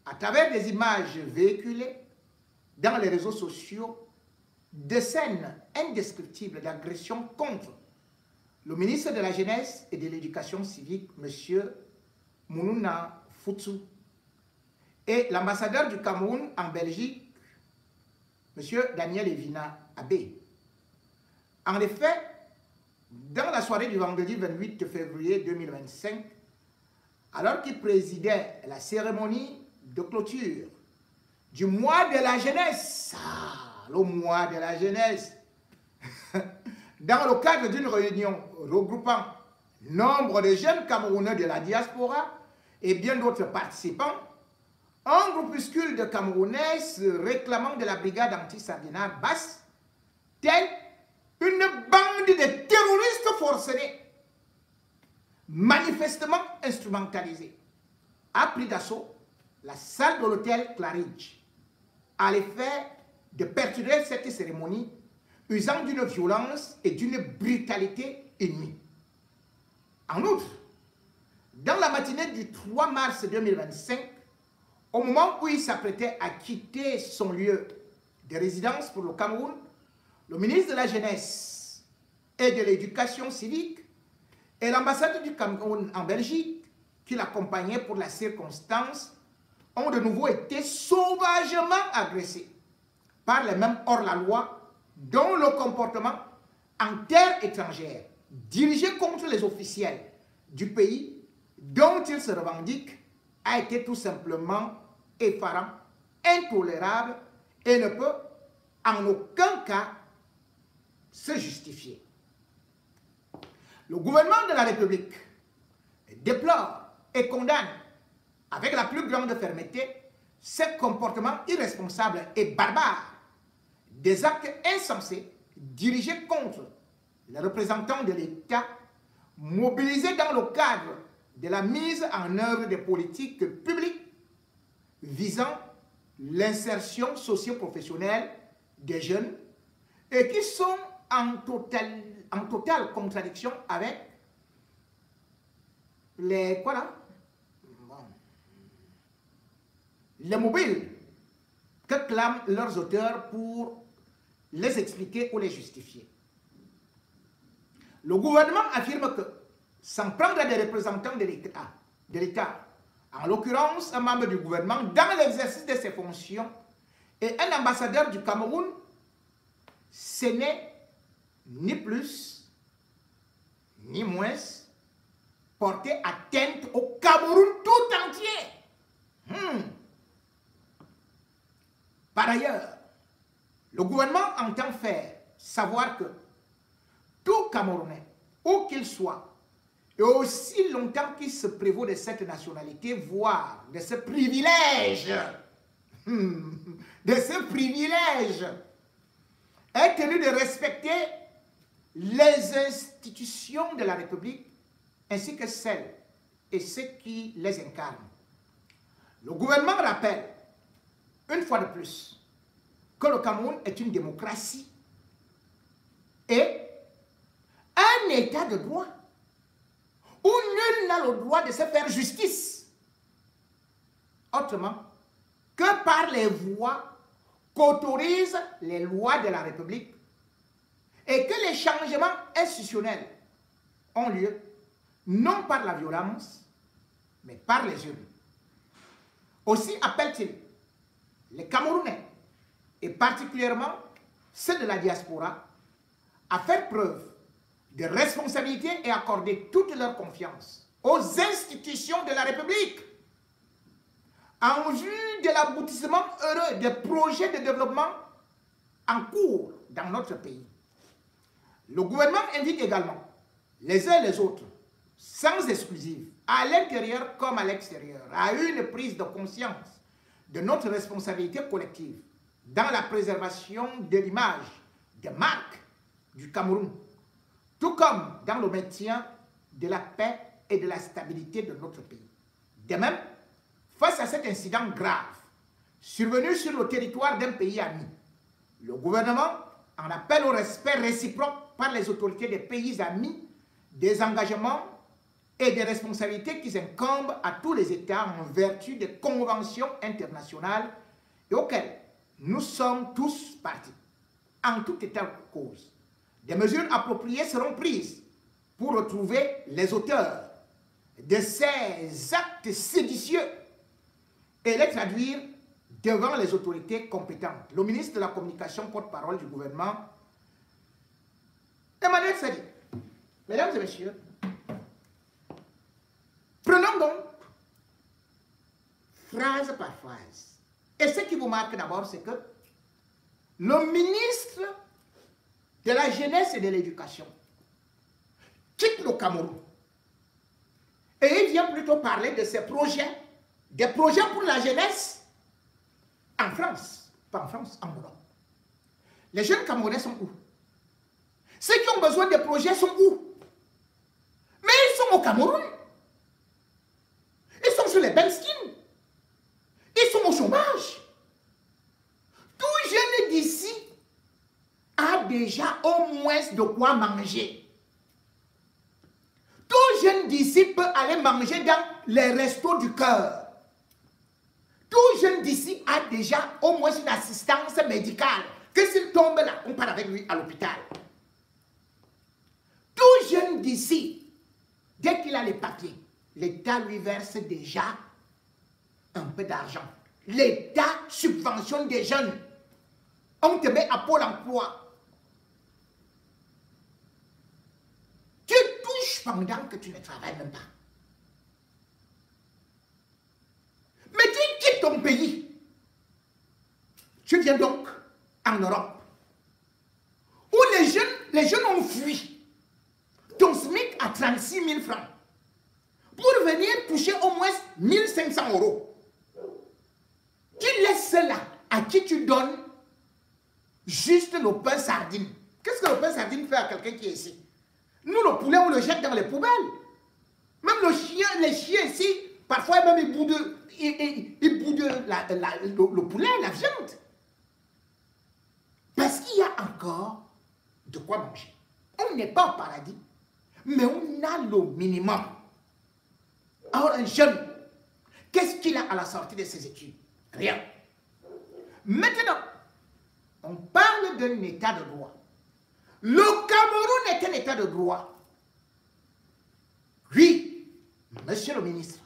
à travers des images véhiculées dans les réseaux sociaux, de scènes indescriptibles d'agression contre le ministre de la Jeunesse et de l'Éducation civique, M. Mounouna Foutsou, et l'ambassadeur du Cameroun en Belgique, M. Daniel Evina Abbé. En effet, dans la soirée du vendredi 28 février 2025, alors qu'il présidait la cérémonie de clôture du mois de la jeunesse, le mois de la jeunesse, dans le cadre d'une réunion regroupant nombre de jeunes Camerounais de la diaspora et bien d'autres participants, un groupuscule de Camerounais réclamant de la brigade anti-sardinat basse, tel une bande de terroristes forcenés, manifestement instrumentalisés, a pris d'assaut la salle de l'hôtel Claridge, à l'effet de perturber cette cérémonie, usant d'une violence et d'une brutalité inouïe. En outre, dans la matinée du 3 mars 2025, au moment où il s'apprêtait à quitter son lieu de résidence pour le Cameroun, le ministre de la Jeunesse et de l'Éducation civique et l'ambassade du Cameroun en Belgique, qui l'accompagnait pour la circonstance, ont de nouveau été sauvagement agressés par les mêmes hors-la-loi dont le comportement en terre étrangère, dirigé contre les officiels du pays dont ils se revendiquent, a été tout simplement effarant, intolérable et ne peut en aucun cas se justifier. Le gouvernement de la République déplore et condamne avec la plus grande fermeté ces comportements irresponsables et barbares, des actes insensés dirigés contre les représentants de l'État mobilisés dans le cadre de la mise en œuvre des politiques publiques visant l'insertion socio-professionnelle des jeunes et qui sont en totale contradiction avec les mobiles que clament leurs auteurs pour les expliquer ou les justifier. Le gouvernement affirme que, sans prendre des représentants de l'État, en l'occurrence un membre du gouvernement, dans l'exercice de ses fonctions, et un ambassadeur du Cameroun, ce n'est ni plus ni moins porter atteinte au Cameroun tout entier. Par ailleurs, Le gouvernement entend faire savoir que tout Camerounais, où qu'il soit, et aussi longtemps qu'il se prévaut de cette nationalité, voire de ce privilège, est tenu de respecter les institutions de la République ainsi que celles et ceux qui les incarnent. Le gouvernement rappelle, une fois de plus, que le Cameroun est une démocratie et un état de droit où nul n'a le droit de se faire justice autrement que par les voies qu'autorisent les lois de la République et que les changements institutionnels ont lieu non par la violence mais par les urnes. Aussi appelle-t-il les Camerounais et particulièrement ceux de la diaspora à faire preuve de responsabilité et accorder toute leur confiance aux institutions de la République en vue de l'aboutissement heureux des projets de développement en cours dans notre pays. Le gouvernement invite également les uns et les autres, sans exclusive, à l'intérieur comme à l'extérieur, à une prise de conscience de notre responsabilité collective dans la préservation de l'image, des marques du Cameroun, tout comme dans le maintien de la paix et de la stabilité de notre pays. De même, face à cet incident grave, survenu sur le territoire d'un pays ami, le gouvernement en appelle au respect réciproque par les autorités des pays amis des engagements et des responsabilités qui incombent à tous les États en vertu des conventions internationales et auxquelles nous sommes tous partis. En tout état de cause, des mesures appropriées seront prises pour retrouver les auteurs de ces actes séditieux et les traduire devant les autorités compétentes. Le ministre de la Communication, porte-parole du gouvernement, Emmanuel Sadi. Mesdames et messieurs, prenons donc phrase par phrase. Et ce qui vous marque d'abord, c'est que le ministre de la Jeunesse et de l'Éducation quitte le Cameroun. Et il vient plutôt parler de ses projets, des projets pour la jeunesse en France. Pas en France, en Europe. Les jeunes Camerounais sont où? Ceux qui ont besoin de projets sont où? Mais ils sont au Cameroun. Ils sont sur les benskins. Ils sont au chômage. Tout jeune d'ici a déjà au moins de quoi manger. Tout jeune d'ici peut aller manger dans les restos du cœur. Tout jeune d'ici a déjà au moins une assistance médicale. Que s'il tombe là, on part avec lui à l'hôpital. Tout jeune d'ici, dès qu'il a les papiers, l'État lui verse déjà un peu d'argent. L'État subventionne des jeunes. On te met à Pôle emploi. Tu touches pendant que tu ne travailles même pas. Mais tu quittes ton pays. Tu viens donc en Europe, où les jeunes ont fui. Ton SMIC à 36 000 francs. Pour venir toucher au moins 1 500 €. Tu laisses cela à qui tu donnes juste le pain sardine. Qu'est-ce que le pain sardine fait à quelqu'un qui est ici? Nous, le poulet, on le jette dans les poubelles. Même les chiens ici, parfois même ils boudent le poulet, la viande. Parce qu'il y a encore de quoi manger. On n'est pas au paradis, mais on a le minimum. Alors un jeune, qu'est-ce qu'il a à la sortie de ses études? Rien. Maintenant, on parle d'un état de droit. Le Cameroun est un état de droit. Oui, monsieur le ministre,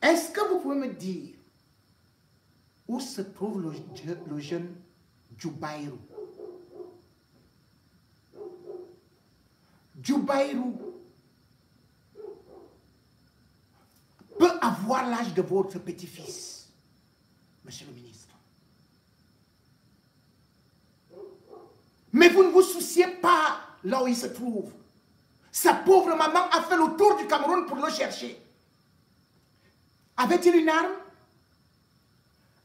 est-ce que vous pouvez me dire où se trouve le jeune Djoubaïrou? Djoubaïrou peut avoir l'âge de votre petit-fils, monsieur le ministre. pas là où il se trouve. Sa pauvre maman a fait le tour du Cameroun pour le chercher. Avait-il une arme?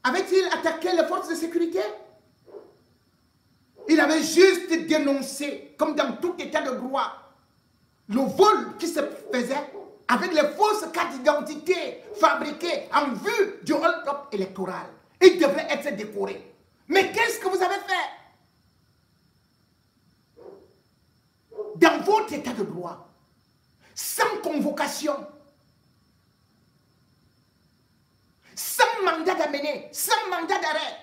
Avait-il attaqué les forces de sécurité? Il avait juste dénoncé, comme dans tout état de droit, le vol qui se faisait avec les fausses cartes d'identité fabriquées en vue du hold-up électoral. Il devrait être décoré. Mais qu'est-ce que vous avez fait? Dans votre état de droit, sans convocation, sans mandat d'amener, sans mandat d'arrêt,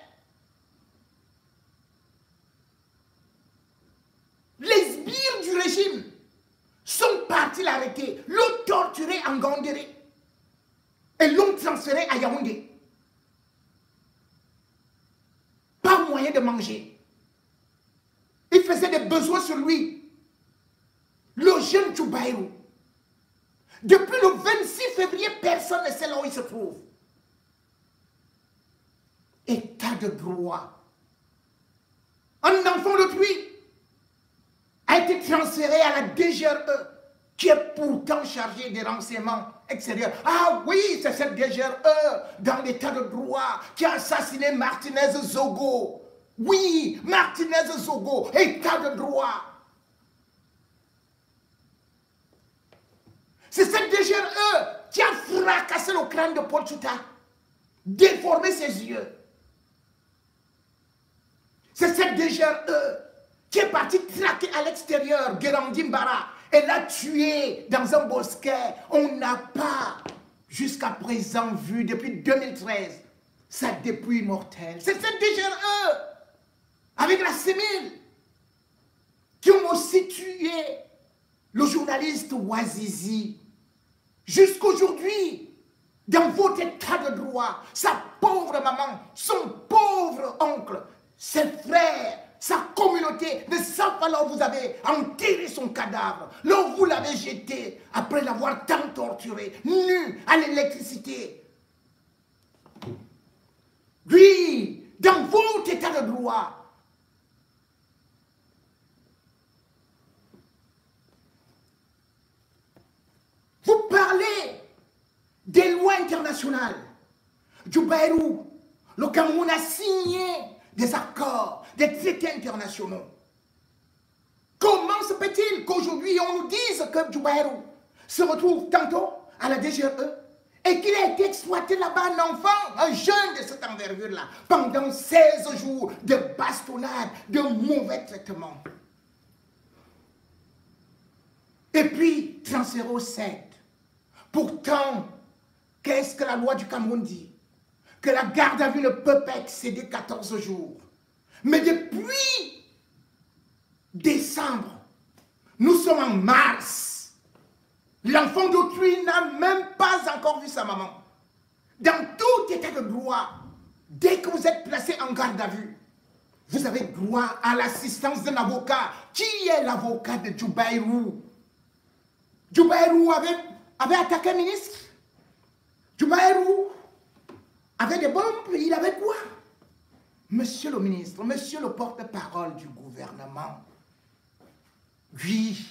les sbires du régime sont partis l'arrêter, l'ont torturé en Gandéré et l'ont transféré à Yaoundé. Pas moyen de manger. Il faisait des besoins sur lui. Le jeune Djoubaïrou. Depuis le 26 février, personne ne sait là où il se trouve. État de droit. Un enfant d'autrui a été transféré à la DGRE, qui est pourtant chargée des renseignements extérieurs. Ah oui, c'est cette DGRE, dans l'état de droit, qui a assassiné Martinez Zogo. Oui, Martinez Zogo, état de droit. C'est cette DGRE qui a fracassé le crâne de Paul Tchouta, déformé ses yeux. C'est cette DGRE qui est partie traquer à l'extérieur Guérandi Mbara et l'a tué dans un bosquet. On n'a pas, jusqu'à présent, vu depuis 2013 sa dépouille mortelle. C'est cette DGRE avec la CEMIL qui ont aussi tué le journaliste Ouazizi. Jusqu'aujourd'hui, dans votre état de droit, sa pauvre maman, son pauvre oncle, ses frères, sa communauté ne savent pas là où vous avez enterré son cadavre, là où vous l'avez jeté après l'avoir tant torturé, nu à l'électricité. Oui, dans votre état de droit, vous parlez des lois internationales. Djoubaïrou, le Cameroun a signé des accords, des traités internationaux. Comment se peut-il qu'aujourd'hui on nous dise que Djoubaïrou se retrouve tantôt à la DGRE et qu'il a été exploité là-bas, un enfant, un jeune de cette envergure-là, pendant 16 jours de bastonnade, de mauvais traitements. Et puis, transféré au CED. Pourtant, qu'est-ce que la loi du Cameroun dit? Que la garde à vue ne peut pas excéder 14 jours. Mais depuis décembre, nous sommes en mars. L'enfant d'autrui n'a même pas encore vu sa maman. Dans tout état de droit, dès que vous êtes placé en garde à vue, vous avez droit à l'assistance d'un avocat. Qui est l'avocat de Djoubaïrou? Djoubaïrou avait attaqué un ministre. Djoubaïrou avait des bombes, il avait quoi? Monsieur le ministre, monsieur le porte-parole du gouvernement, oui,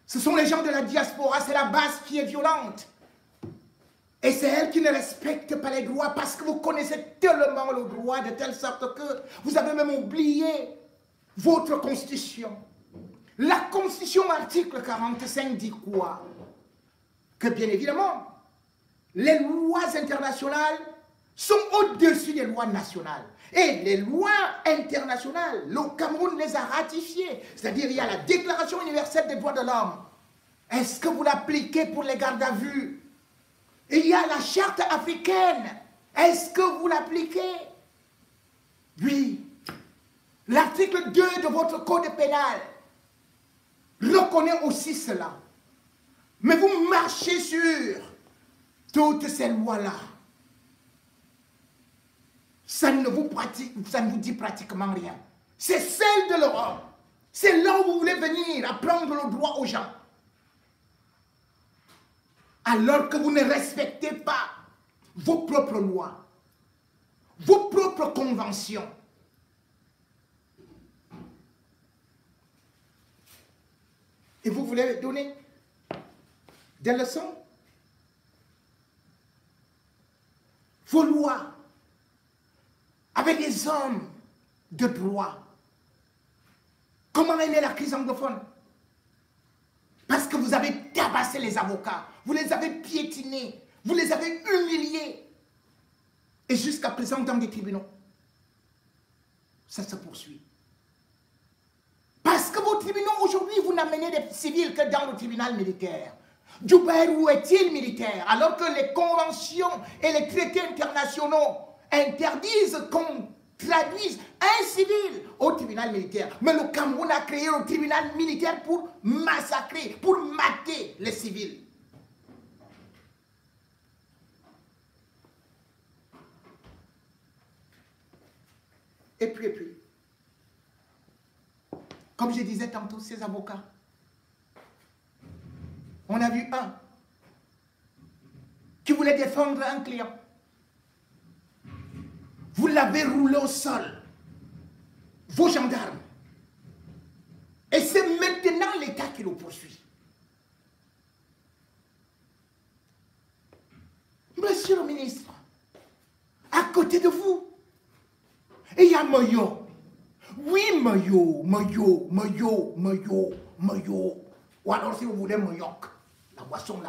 ce sont les gens de la diaspora, c'est la base qui est violente. Et c'est elle qui ne respecte pas les droits parce que vous connaissez tellement le droit de telle sorte que vous avez même oublié votre constitution. La constitution, article 45, dit quoi? Que bien évidemment, les lois internationales sont au-dessus des lois nationales. Et les lois internationales, le Cameroun les a ratifiées. C'est-à-dire, il y a la Déclaration universelle des droits de l'homme. Est-ce que vous l'appliquez pour les gardes à vue? Il y a la charte africaine. Est-ce que vous l'appliquez? Oui. L'article 2 de votre code pénal reconnaît aussi cela. Mais vous marchez sur toutes ces lois-là. Ça ne vous dit pratiquement rien. C'est celle de l'Europe. C'est là où vous voulez venir apprendre le droit aux gens. Alors que vous ne respectez pas vos propres lois, vos propres conventions. Et vous voulez donner des leçons? Vos lois, avec des hommes de droit. Comment est née la crise anglophone? Parce que vous avez tabassé les avocats, vous les avez piétinés, vous les avez humiliés. Et jusqu'à présent, dans des tribunaux, ça se poursuit. Parce que vos tribunaux, aujourd'hui, vous n'amenez des civils que dans le tribunal militaire. Djoubert, où est-il militaire? Alors que les conventions et les traités internationaux interdisent qu'on traduise un civil au tribunal militaire. Mais le Cameroun a créé le tribunal militaire pour massacrer, pour mater les civils. Et puis, comme je disais tantôt, ces avocats, on a vu un qui voulait défendre un client. Vous l'avez roulé au sol, vos gendarmes. Et c'est maintenant l'État qui le poursuit. Monsieur le ministre, à côté de vous, il y a Moyo. Oui, Moyo. Ou alors si vous voulez Moyoc. La boisson.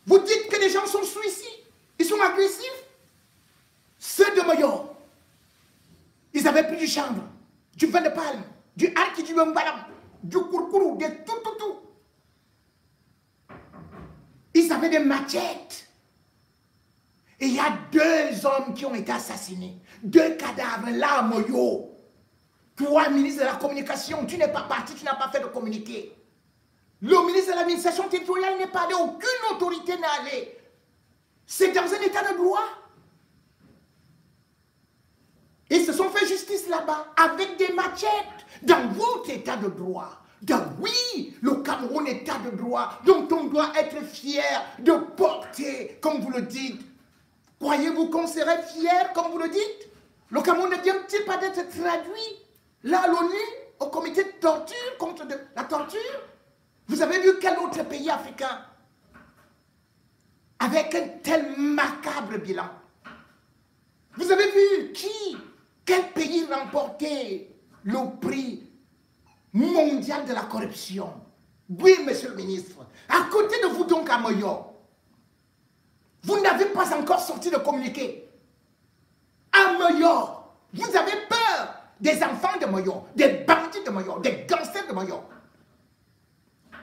Vous dites que les gens sont sous ici. Ils sont agressifs. Ceux de Moyo, ils avaient pris du chanvre, du vin de palme, du harki, du mbalam, du kourkourou, de tout. Ils avaient des machettes. Et il y a 2 hommes qui ont été assassinés. 2 cadavres là à Moyo. Toi, ministre de la Communication, tu n'es pas parti, tu n'as pas fait de communiqué. Le ministre de l'Administration territoriale n'est pas allé, aucune autorité n'est allée. C'est dans un état de droit. Ils se sont fait justice là-bas avec des machettes dans votre état de droit. Oui, le Cameroun est état de droit dont on doit être fier de porter, comme vous le dites. Croyez-vous qu'on serait fier, comme vous le dites? Le Cameroun ne vient-il pas d'être traduit là à l'ONU, au comité de torture, contre la torture? Vous avez vu quel autre pays africain avec un tel macabre bilan? Vous avez vu quel pays remportait le prix mondial de la corruption? Oui, monsieur le ministre. À côté de vous donc à Moyo, vous n'avez pas encore sorti de communiqué. À Moyo, vous avez peur des enfants de Moyo, des bandits de Moyo, des gangsters de Moyo.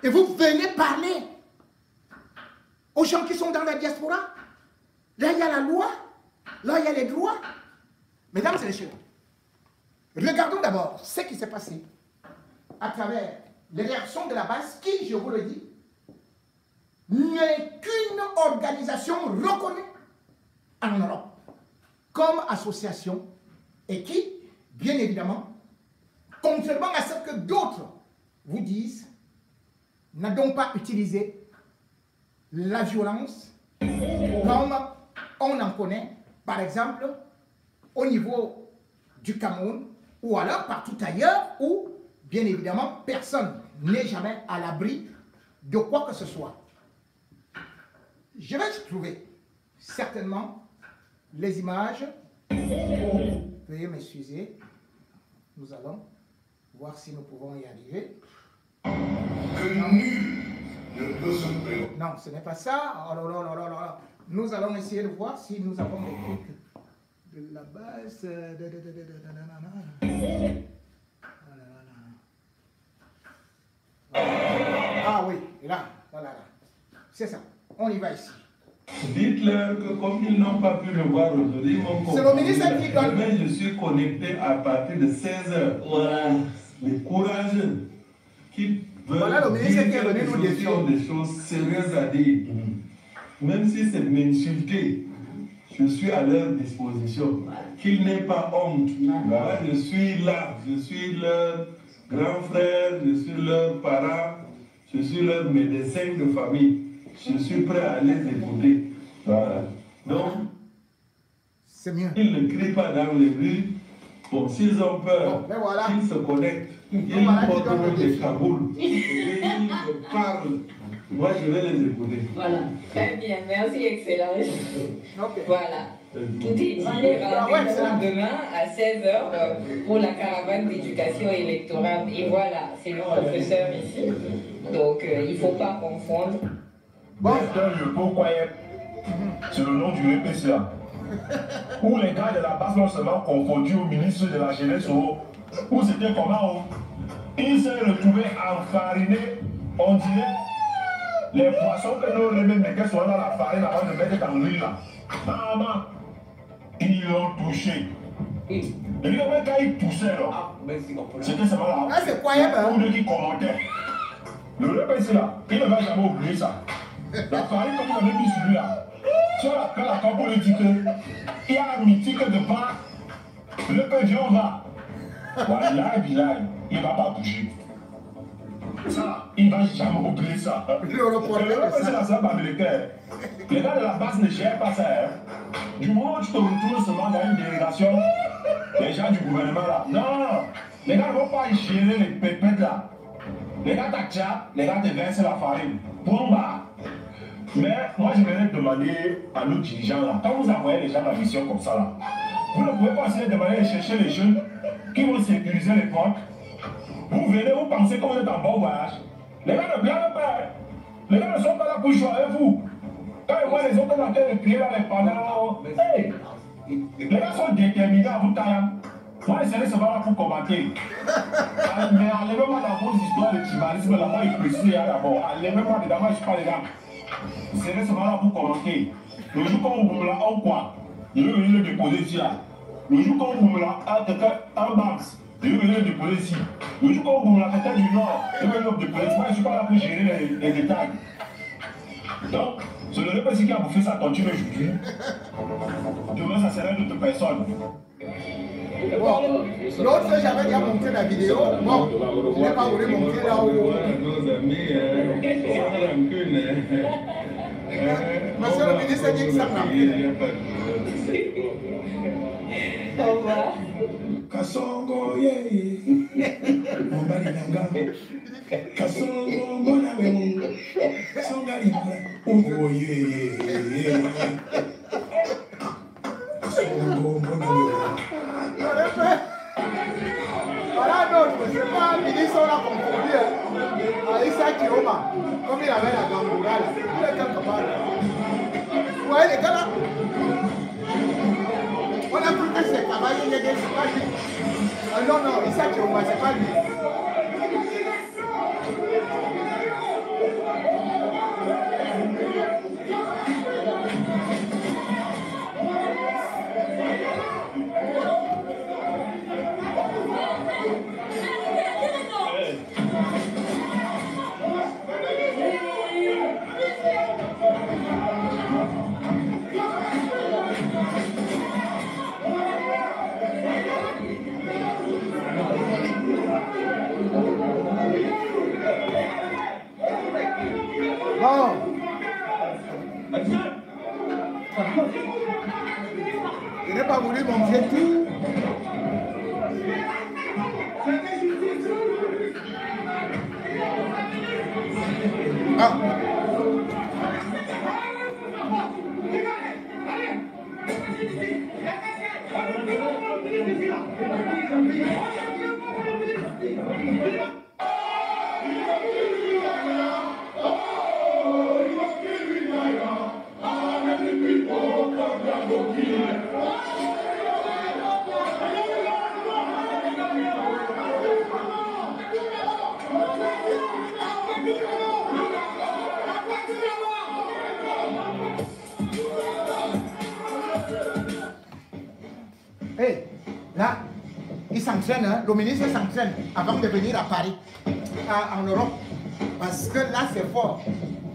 Et vous venez parler aux gens qui sont dans la diaspora. Là, il y a la loi. Là, il y a les droits. Mesdames et messieurs, regardons d'abord ce qui s'est passé à travers les réactions de la base qui, je vous le dis, n'est qu'une organisation reconnue en Europe comme association et qui, bien évidemment, contrairement à ce que d'autres vous disent, n'a donc pas utilisé la violence comme on en connaît, par exemple, au niveau du Cameroun ou alors partout ailleurs où, bien évidemment, personne n'est jamais à l'abri de quoi que ce soit. Je vais trouver certainement les images. Veuillez m'excuser. Nous allons voir si nous pouvons y arriver. Que nul ne peut se présenter. Non, ce n'est pas ça. Oh là. Nous allons essayer de voir si nous avons des trucs de la base. Ah oui, là. C'est ça. On y va ici. Dites-leur que comme ils n'ont pas pu me voir aujourd'hui, c'est le ministre qui donne. Demain, je suis connecté à partir de 16h. Voilà. Les courageux qui veulent dire des choses sérieuses à dire. Même si c'est m'insulter, je suis à leur disposition. Qu'ils n'aient pas honte. Voilà, je suis là. Je suis leur grand frère, je suis leur parent, je suis leur médecin de famille. Je suis prêt à les écouter. Voilà. Donc, c'est mieux. Ils ne crient pas dans les rues. Bon, s'ils ont peur, bon, voilà. qu'ils se connectent. Il y a une porte de Kaboul. Et ils me parlent. Moi, je vais les écouter. Voilà. Très bien, merci, Excellence. Ok. Voilà. Tout est dit. Rendez-vous demain à 16h pour la caravane d'éducation électorale. Et voilà, c'est le professeur ici. Donc, il ne faut pas confondre. Bon, le pourquoi c'est le nom du EPCA. Où les gars de la base non seulement confondus au ministre de la Jeunesse, où c'était comment ils s'est retrouvé enfarinés, on dirait les poissons que nous remettons sont dans la farine avant de mettre dans l'huile là. Maman, ils l'ont touché. Et puis quand ils toussaient là, c'était seulement là. Ah, c'est quoi, hein? Pour ceux qui commentaient. Le EPC là, il ne va jamais oublier ça. La farine comme il avait mis sur lui là. Quand la campagne dit qu'il y a un mythique devant le peu Dieu va. Voilà, il ne va pas bouger. Ça, il ne va jamais oublier ça. C'est la salle américaine. Les gars de la base ne gèrent pas ça. Hein. Du moment où tu te retrouves seulement dans une délégation, les gens du gouvernement là. Non, les gars ne vont pas gérer les pépettes là. Les gars t'attirent, les gars te versent la farine. Bomba. Mais moi, je voudrais demander à nos dirigeants là, quand vous envoyez les gens à la mission comme ça là, vous ne pouvez pas essayer de demander de chercher les jeunes qui vont sécuriser les portes. Vous venez, vous pensez que vous êtes en bon voyage. Les gars ne blaguent pas. Les gars ne sont pas là pour jouer avec vous. Quand ils voient les autres en train de crier là, les pendant, hey, les gars sont déterminés à vous tailler. Moi, je serais seulement là pour commenter. Mais enlevez-moi dans vos histoires de tribalisme là, moi, il précise d'abord. Enlevez-moi dedans, moi, je ne suis pas les gars. Je serais seulement là pour commenter. Le jour quand vous me l'a en quoi, je vais venir le déposer ici là. Le jour quand vous me l'a en max, je vais venir le déposer ici. Le jour quand vous me l'a fait du nord, je vais venir le déposer ici. Moi, je ne suis pas là pour gérer les détails. Donc, ce n'est pas si qui a bouffé sa tontine aujourd'hui. Demain, ça serait d'autres personnes. Bon, l'autre, j'avais déjà montré la vidéo. Bon, je n'ai pas voulu montrer là où. Nos amis, sans rancune. Monsieur le ministre dit que ça m'a pris. Au revoir. Kasongo ye Mbali nanga Kasongo mbona we Songa libra Oh ye Kasongo mbona we Voilà d'autres, c'est pas un ministre, on l'a confondu à Issa Kioma, comme il avait la Gamboura là. Il est quelque part là. Vous voyez les gars là? On a cru que c'est Kabali, c'est pas lui. Non, non, Issa Kioma, c'est pas lui. Je n'ai pas voulu montrer tout. Ah. Hey, là, il s'entraîne, hein? Le ministre s'entraîne avant de venir à Paris, en Europe. Parce que là, c'est fort.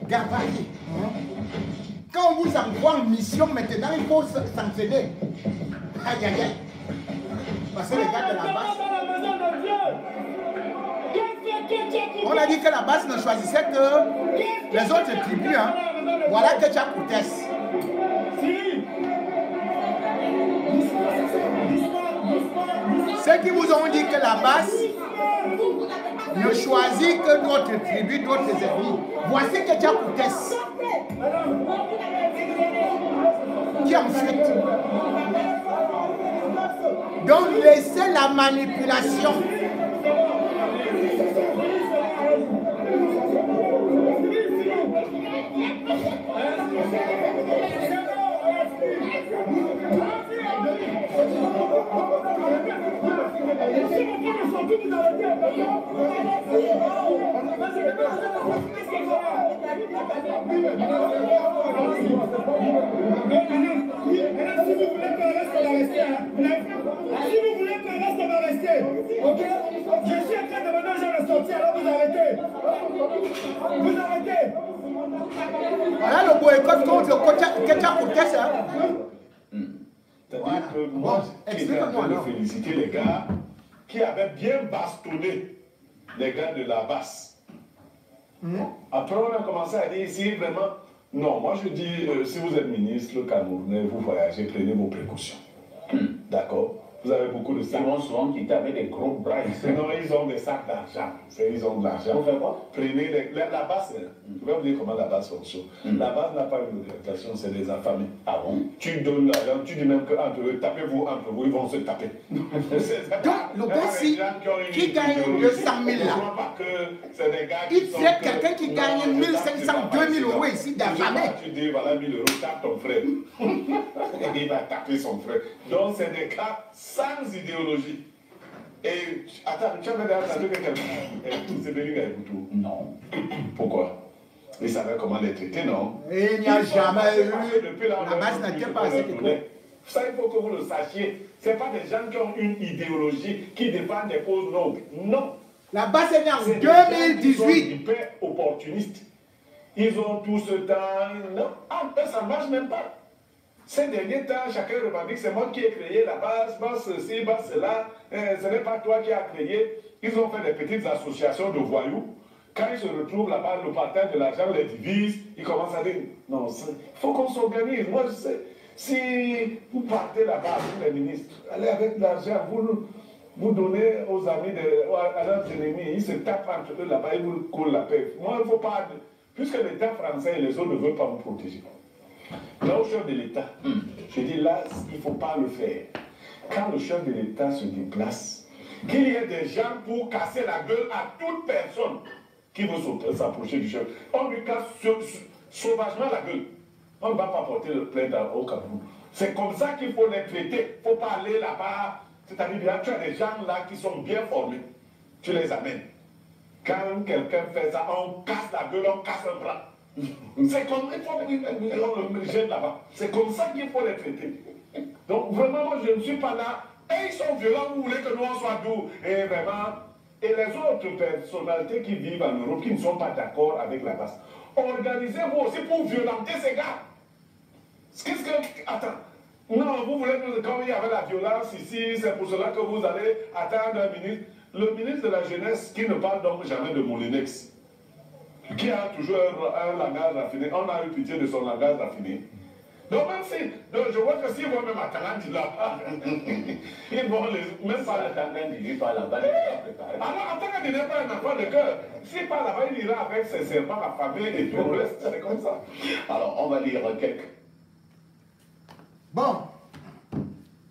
Gabarit. Hein? Quand on vous envoie en mission maintenant, il faut s'entraîner. Aïe, aïe, aïe. Parce que les gars de la base... On a dit que la base ne choisissait que les autres tribus. Hein? Voilà que tu as Koutès. Ceux qui vous ont dit que la base ne choisit que d'autres tribus, d'autres ennemis. Voici que Dja Koutès, qui ensuite, donc laissez la manipulation. Voilà le boycott contre Dja Koutès. C'est-à-dire que moi, j'étais en train de féliciter les gars qui avaient bien bastonné les gars de la basse. Après, on a commencé à dire ici, vraiment, non, moi je dis, si vous êtes ministre camerounais, vous voyagez, prenez vos précautions. D'accord? Vous avez beaucoup de sacs. Ils vont souvent quitter avec des gros bras. Non, ils ont des sacs d'argent. Ils ont de l'argent. Vous faites quoi? Prenez la base, je vais vous dire comment la base fonctionne. La base n'a pas une orientation, c'est des affamés. Ah bon? Tu donnes l'argent, tu dis même qu'entre eux, tapez-vous entre vous, ils vont se taper. Donc, le gars qui gagne 200 000 là, il fait quelqu'un qui gagne 1500, 2000 euros ici d'affamé. Tu dis, voilà 1000 euros, tape ton frère. Il va taper son frère. Donc, c'est des cas sans idéologie. Et attends, tu avais entendu que quelqu'un s'est venu avec tout? Non. Pourquoi? Il savait comment les traiter, non? Il n'y a jamais eu. La base n'était pas assez de quoi. Ça, il faut que vous le sachiez. Ce n'est pas des gens qui ont une idéologie, qui défendent des causes nobles. Non. La base est née en 2018. Ils sont hyper opportunistes. Ils ont tout ce temps. Non, ça ne marche même pas. Ces derniers temps, chacun revendique, c'est moi qui ai créé la base, ceci, cela, ce n'est pas toi qui as créé. Ils ont fait des petites associations de voyous. Quand ils se retrouvent là-bas, le partage de l'argent les divise, ils commencent à dire, non, il faut qu'on s'organise. Moi, je sais, si vous partez là-bas, vous les ministres, allez avec l'argent, vous donnez aux amis, à leurs ennemis, ils se tapent entre eux là-bas, ils vous coulent la paix. Moi, il ne faut pas, puisque l'État français et les autres ne veulent pas me protéger. Là, au chef de l'État, je dis là, il ne faut pas le faire. Quand le chef de l'État se déplace, qu'il y ait des gens pour casser la gueule à toute personne qui veut s'approcher du chef. On lui casse sauvagement la gueule. On ne va pas porter le plainte au Cameroun. C'est comme ça qu'il faut les traiter. Il ne faut pas aller là-bas. C'est-à-dire, tu as des gens là qui sont bien formés. Tu les amènes. Quand quelqu'un fait ça, on casse la gueule, on casse un bras. C'est comme on le jette là-bas. C'est comme ça qu'il faut les traiter. Donc vraiment, moi je ne suis pas là. Et ils sont violents, vous voulez que nous on soit doux. Et vraiment, et les autres personnalités qui vivent en Europe, qui ne sont pas d'accord avec la base, organisez-vous aussi pour violenter ces gars. Qu'est-ce que... Attends. Non, vous voulez que quand il y avait la violence ici, c'est pour cela que vous allez attendre un ministre. Le ministre de la Jeunesse, qui ne parle donc jamais de Moulinex, qui a toujours un langage raffiné, on a eu pitié de son langage raffiné. Donc même si, je vois que s'ils vont même à Talandi là, ils vont même pas à Talandi, ils parlent là-bas, alors Talandi n'est pas un enfant de cœur. S'il parle là-bas, il ira avec ses serpents affamés et tout le reste, c'est comme ça. Alors on va lire quelques. Bon,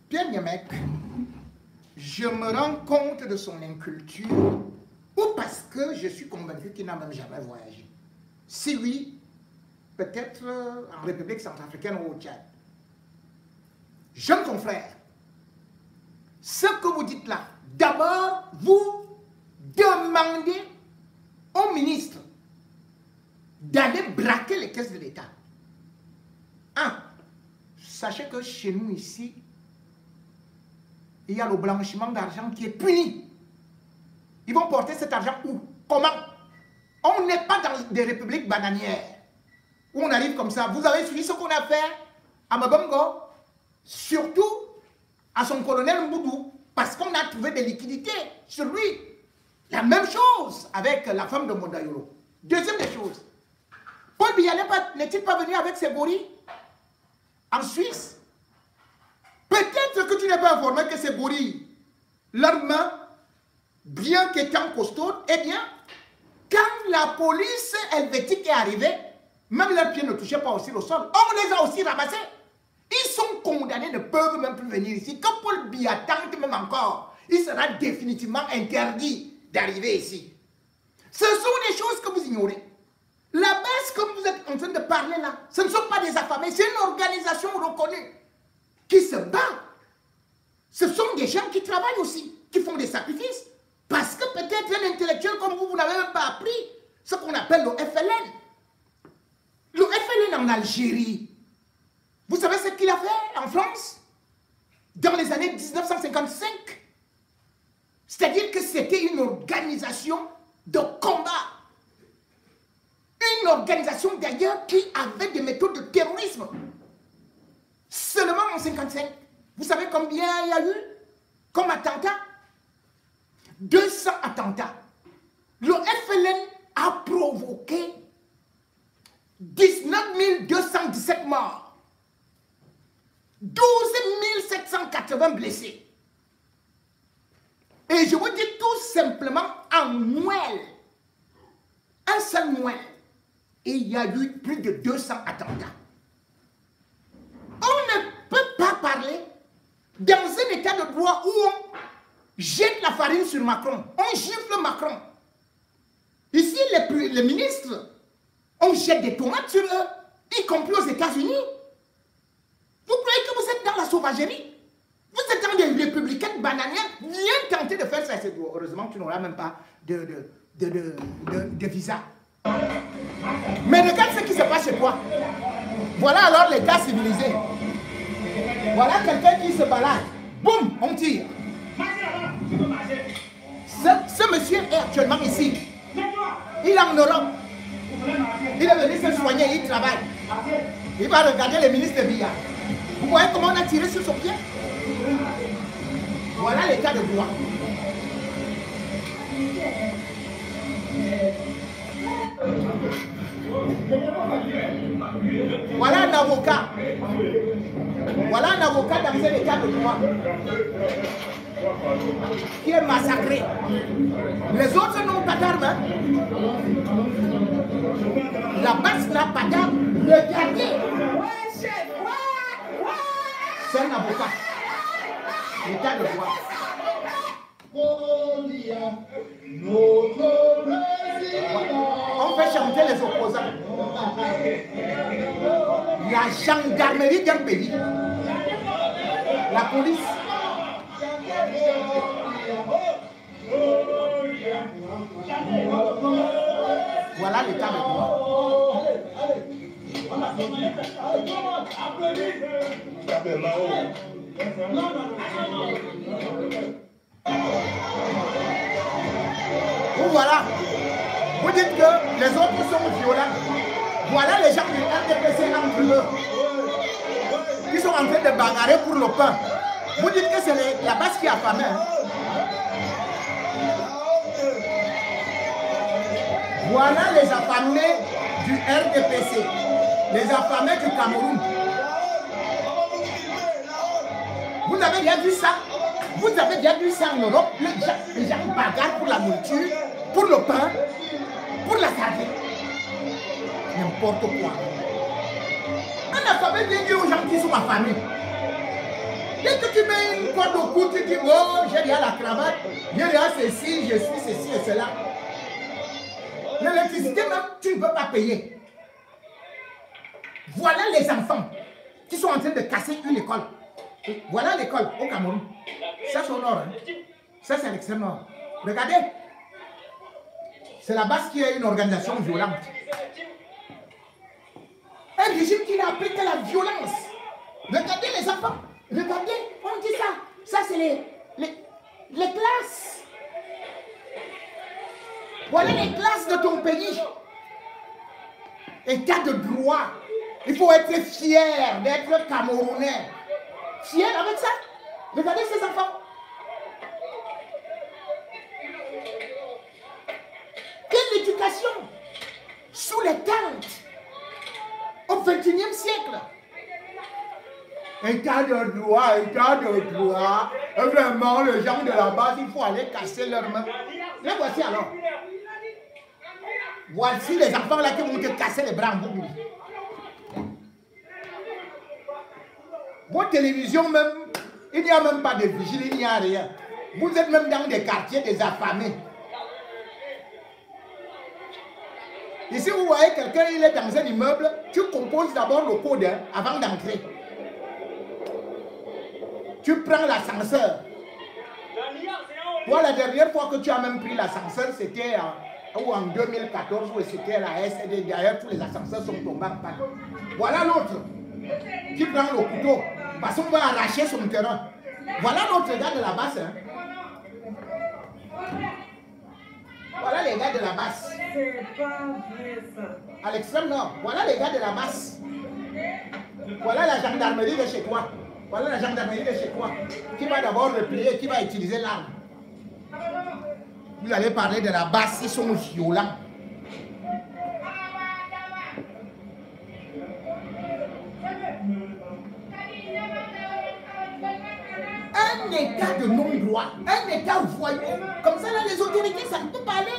Pierre Niamek, je me rends compte de son inculture, ou parce que je suis convaincu qu'il n'a même jamais voyagé. Si oui, peut-être en République centrafricaine ou au Tchad. Jeunes confrères, ce que vous dites là, d'abord, vous demandez au ministre d'aller braquer les caisses de l'État. Sachez que chez nous ici, il y a le blanchiment d'argent qui est puni. Ils vont porter cet argent où? Comment? On n'est pas dans des républiques bananières où on arrive comme ça. Vous avez suivi ce qu'on a fait à Mabongo, surtout à son colonel Mboudou, parce qu'on a trouvé des liquidités sur lui. La même chose avec la femme de Mondayolo. Deuxième des choses, Paul Biya n'est-il pas venu avec ses gorilles en Suisse? Peut-être que tu n'es pas informé que ces gorilles, leurs mains bien qu'étant costauds, eh bien, quand la police helvétique est arrivée, même leurs pieds ne touchaient pas aussi le sol. On les a aussi ramassés. Ils sont condamnés, ne peuvent même plus venir ici. Quand Paul Biya tente même encore, il sera définitivement interdit d'arriver ici. Ce sont des choses que vous ignorez. La base, comme vous êtes en train de parler là, ce ne sont pas des affamés, c'est une organisation reconnue qui se bat. Ce sont des gens qui travaillent aussi, qui font des sacrifices. Parce que peut-être un intellectuel comme vous, vous n'avez même pas appris ce qu'on appelle le FLN. Le FLN en Algérie, vous savez ce qu'il a fait en France dans les années 1955? C'est-à-dire que c'était une organisation de combat. Une organisation d'ailleurs qui avait des méthodes de terrorisme. Seulement en 1955. Vous savez combien il y a eu comme attentat? 200 attentats. Le FLN a provoqué 19 217 morts. 12 780 blessés. Et je vous dis tout simplement en Mouelle. Un seul Mouelle. Et il y a eu plus de 200 attentats. On ne peut pas parler dans un état de droit où on jette la farine sur Macron. On gifle Macron. Ici, les ministres, on jette des tomates sur eux, y compris aux États-Unis. Vous croyez que vous êtes dans la sauvagerie? Vous êtes dans des républicains bananières. Viens tenter de faire ça. Heureusement que tu n'auras même pas de visa. Mais regarde ce qui se passe chez toi. Voilà alors l'État civilisé. Voilà quelqu'un qui se balade. Boum, on tire. Ce monsieur est actuellement ici. Il est en Europe. Il est venu se soigner, il travaille. Il va regarder le ministre de Biya. Vous voyez comment on a tiré sur son pied? Voilà l'état de droit. Voilà un avocat. Voilà un avocat dans un état de droit qui est massacré. Les autres n'ont pas d'armes. Hein? La base n'a pas d'armes. Regardez. C'est un avocat. L'état de droit. On fait chanter les opposants. La gendarmerie d'un pays. La police. Voilà l'état de droit. Vous voilà. Vous dites que les autres sont violents. Voilà les gens du RDPC entre eux qui sont en train de bagarrer pour le pain. Vous dites que c'est la base qui a affamé. Hein? Voilà les affamés du RDPC, les affamés du Cameroun. Vous avez bien vu ça? Vous avez bien vu ça en Europe? Les gens bagarrent pour la nourriture, pour le pain, pour la sardine. N'importe quoi. Un affamé vient dire aux gens qui sont affamés. Dès que tu mets une corde au cou, tu dis, oh, j'ai déjà la cravate, j'ai déjà ceci, je suis ceci et cela. L'électricité même, tu ne peux pas payer. Voilà les enfants qui sont en train de casser une école. Voilà l'école au Cameroun. Ça c'est au nord. Hein. Ça c'est à l'extrême nord. Regardez. C'est la base qui est une organisation violente. Un régime qui n'a appris que la violence. Regardez les enfants. Regardez, on dit ça. Ça c'est les classes. Voilà les classes de ton pays. État de droit. Il faut être fier d'être Camerounais. Fier avec ça. Regardez ces enfants. Quelle éducation sous les tentes au XXIe siècle. État de droit, état de droit. Vraiment, les gens de la base, il faut aller casser leurs mains. Là, voici alors. Voici les enfants là qui vont te casser les bras en vous. Votre télévision même, il n'y a même pas de vigile, il n'y a rien. Vous êtes même dans des quartiers des affamés. Ici, vous voyez quelqu'un, il est dans un immeuble, tu composes d'abord le code avant d'entrer. Tu prends l'ascenseur. Toi, la dernière fois que tu as même pris l'ascenseur, c'était en 2014, où c'était la SED. D'ailleurs, tous les ascenseurs sont tombés en panne. Voilà l'autre qui prend le couteau. Parce qu'on va arracher son terrain. Voilà l'autre gars de la basse. Hein. Voilà les gars de la basse. À l'extrême nord. Voilà les gars de la basse. Voilà la gendarmerie de chez toi. Voilà la gendarmerie de chez toi. Qui va d'abord replier, qui va utiliser l'arme. Vous allez parler de la basse, ils sont violents. Un état de non-droit, un état voyou. Comme ça, là, les autorités savent tout parler.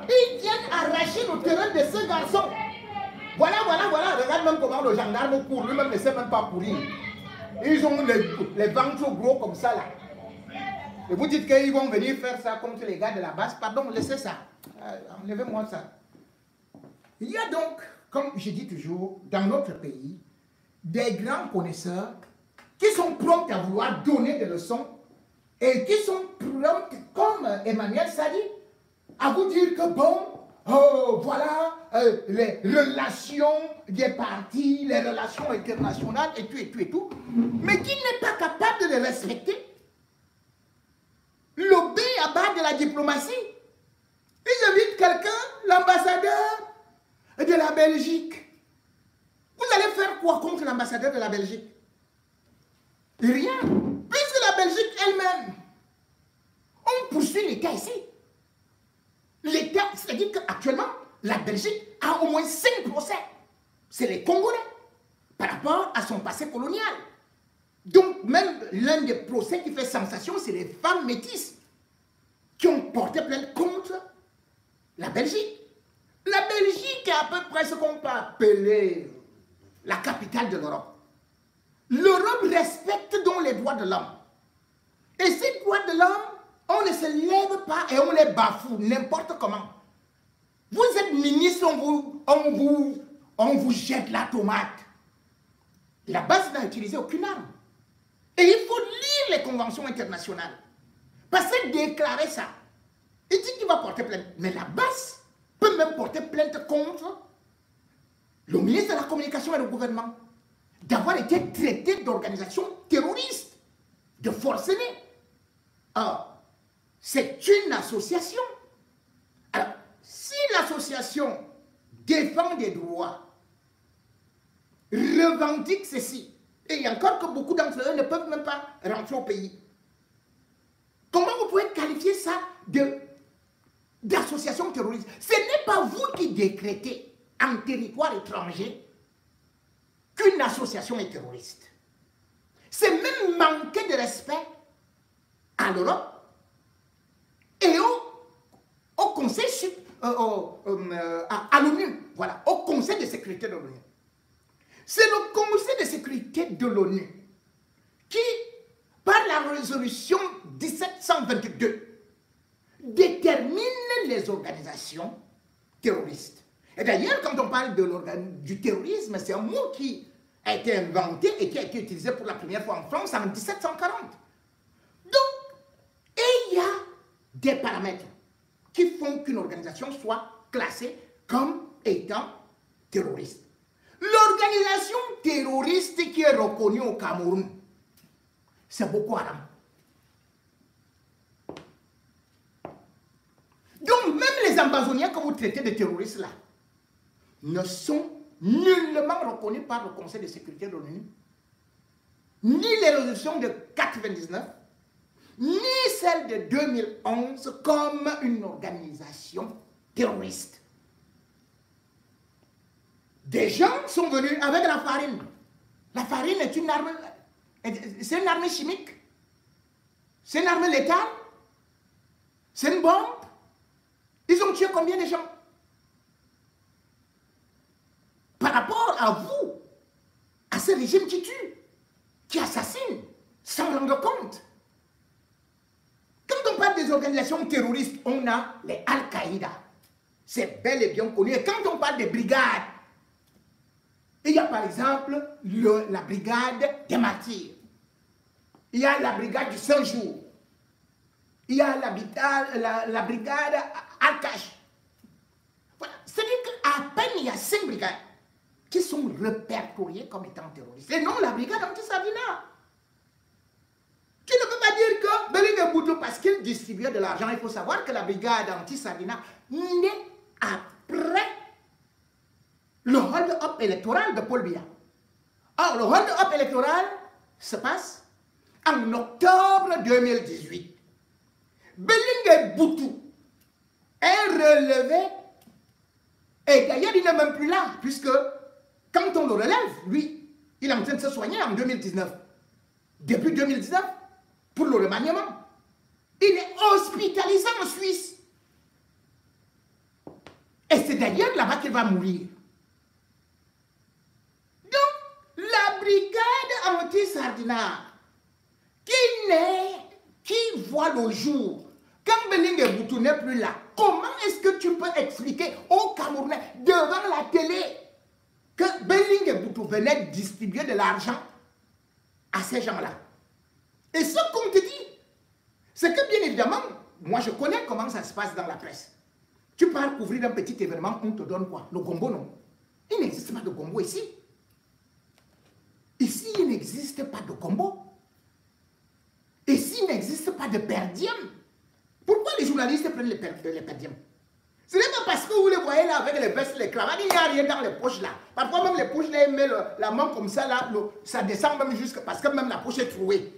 Ils viennent arracher le terrain de ce garçon. Voilà. Regarde même comment le gendarme court. Lui-même ne sait même pas courir. Ils ont les ventres gros comme ça, là. Et vous dites qu'ils vont venir faire ça comme les gars de la base. Pardon, laissez ça. Enlevez-moi ça. Il y a donc, comme je dis toujours, dans notre pays, des grands connaisseurs qui sont prompts à vouloir donner des leçons et qui sont prompts, comme Emmanuel Sadi, à vous dire que bon, voilà les relations des partis, les relations internationales et tout, mais qui n'est pas capable de les respecter. Le B à bas de la diplomatie. Ils invitent quelqu'un, l'ambassadeur de la Belgique. Vous allez faire quoi contre l'ambassadeur de la Belgique? Rien. Puisque la Belgique elle-même, on poursuit l'État ici. L'État, c'est-à-dire qu'actuellement, la Belgique a au moins 5 procès. C'est les Congolais, par rapport à son passé colonial. Donc, même l'un des procès qui fait sensation, c'est les femmes métisses qui ont porté plainte contre la Belgique. La Belgique est à peu près ce qu'on peut appeler la capitale de l'Europe. L'Europe respecte donc les droits de l'homme. Et ces droits de l'homme, on ne se lève pas et on les bafoue n'importe comment. Vous êtes ministre, on vous jette la tomate. La base n'a utilisé aucune arme. Et il faut lire les conventions internationales. Parce que déclarer ça, il dit qu'il va porter plainte. Mais la base peut même porter plainte contre le ministre de la Communication et le gouvernement d'avoir été traité d'organisation terroriste, de forcené. Or, c'est une association. Alors, si l'association défend des droits, revendique ceci, et il y a encore que beaucoup d'entre eux ne peuvent même pas rentrer au pays. Comment vous pouvez qualifier ça d'association terroriste? Ce n'est pas vous qui décrétez en territoire étranger qu'une association est terroriste. C'est même manquer de respect à l'Europe et au Conseil, à l'ONU, voilà, au Conseil de sécurité de l'ONU. C'est le Conseil de sécurité de l'ONU qui, par la résolution 1722, détermine les organisations terroristes. Et d'ailleurs, quand on parle du terrorisme, c'est un mot qui a été inventé et qui a été utilisé pour la première fois en France en 1740. Donc, il y a des paramètres qui font qu'une organisation soit classée comme étant terroriste. L'organisation terroriste qui est reconnue au Cameroun, c'est Boko Haram. Donc, même les Amazoniens que vous traitez de terroristes là, ne sont nullement reconnus par le Conseil de sécurité de l'ONU, ni les résolutions de 1999, ni celle de 2011 comme une organisation terroriste. Des gens sont venus avec la farine. La farine est une arme, c'est une arme chimique. C'est une arme létale. C'est une bombe. Ils ont tué combien de gens? Par rapport à vous, à ce régime qui tue, qui assassine, sans rendre compte. Quand on parle des organisations terroristes, on a les Al-Qaïda. C'est bel et bien connu. Et quand on parle des brigades, il y a par exemple la brigade des martyrs. Il y a la brigade du Saint-Jour. Il y a la brigade Al-Qash. Voilà. C'est-à-dire qu'à peine il y a 5 brigades qui sont répertoriées comme étant terroristes. Et non la brigade anti-Sabina. Tu ne peux pas dire que Bellingue Boutou, parce qu'il distribuait de l'argent, il faut savoir que la brigade anti-Sabina naît après le hold-up électoral de Paul Biya. Or, le hold-up électoral se passe en octobre 2018. Bellingue Boutou est relevé, et d'ailleurs il n'est même plus là, puisque quand on le relève, lui, il est en train de se soigner en 2019. Depuis 2019, pour le remaniement, il est hospitalisé en Suisse. Et c'est d'ailleurs là-bas qu'il va mourir. Donc, la brigade anti-Sardina, qui voit le jour, quand Bellingue Boutou n'est plus là, comment est-ce que tu peux expliquer aux Camerounais, devant la télé, que Bellingue Boutou venait distribuer de l'argent à ces gens-là? Et ce qu'on te dit, c'est que bien évidemment, moi je connais comment ça se passe dans la presse. Tu pars couvrir un petit événement, on te donne quoi? Le gombo, non? Il n'existe pas de gombo ici. Ici, il n'existe pas de gombo. Ici, il n'existe pas de per diem. Pourquoi les journalistes prennent les per diem? Ce n'est pas parce que vous les voyez là avec les vestes, les cravates, il n'y a rien dans les poches là. Parfois même les poches là, ils mettent la main comme ça là, ça descend même jusqu'à, parce que même la poche est trouée.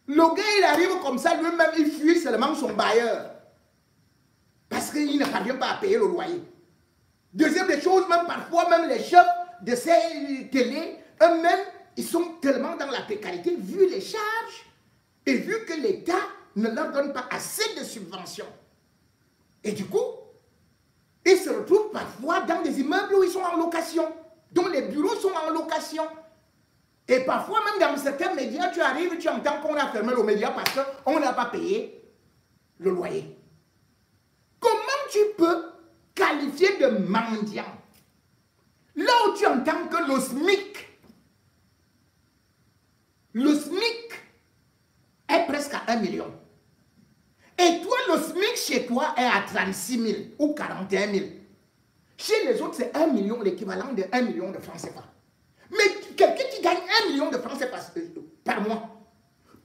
Le gars il arrive comme ça, lui-même il fuit seulement son bailleur. Parce qu'il ne parvient pas à payer le loyer. Deuxième des choses, même parfois même les chefs de ces télés, eux-mêmes, ils sont tellement dans la précarité, vu les charges, et vu que l'État ne leur donne pas assez de subventions. Et du coup, ils se retrouvent parfois dans des immeubles où ils sont en location, dont les bureaux sont en location. Et parfois, même dans certains médias, tu arrives, tu entends qu'on a fermé le média parce qu'on n'a pas payé le loyer. Comment tu peux qualifier de mendiant là où tu entends que le SMIC est presque à 1 million. Et toi, le SMIC chez toi est à 36 000 ou 41 000. Chez les autres, c'est 1 million, l'équivalent de 1 million de francs CFA. Mais quelqu'un qui gagne 1 million de francs CFA par mois,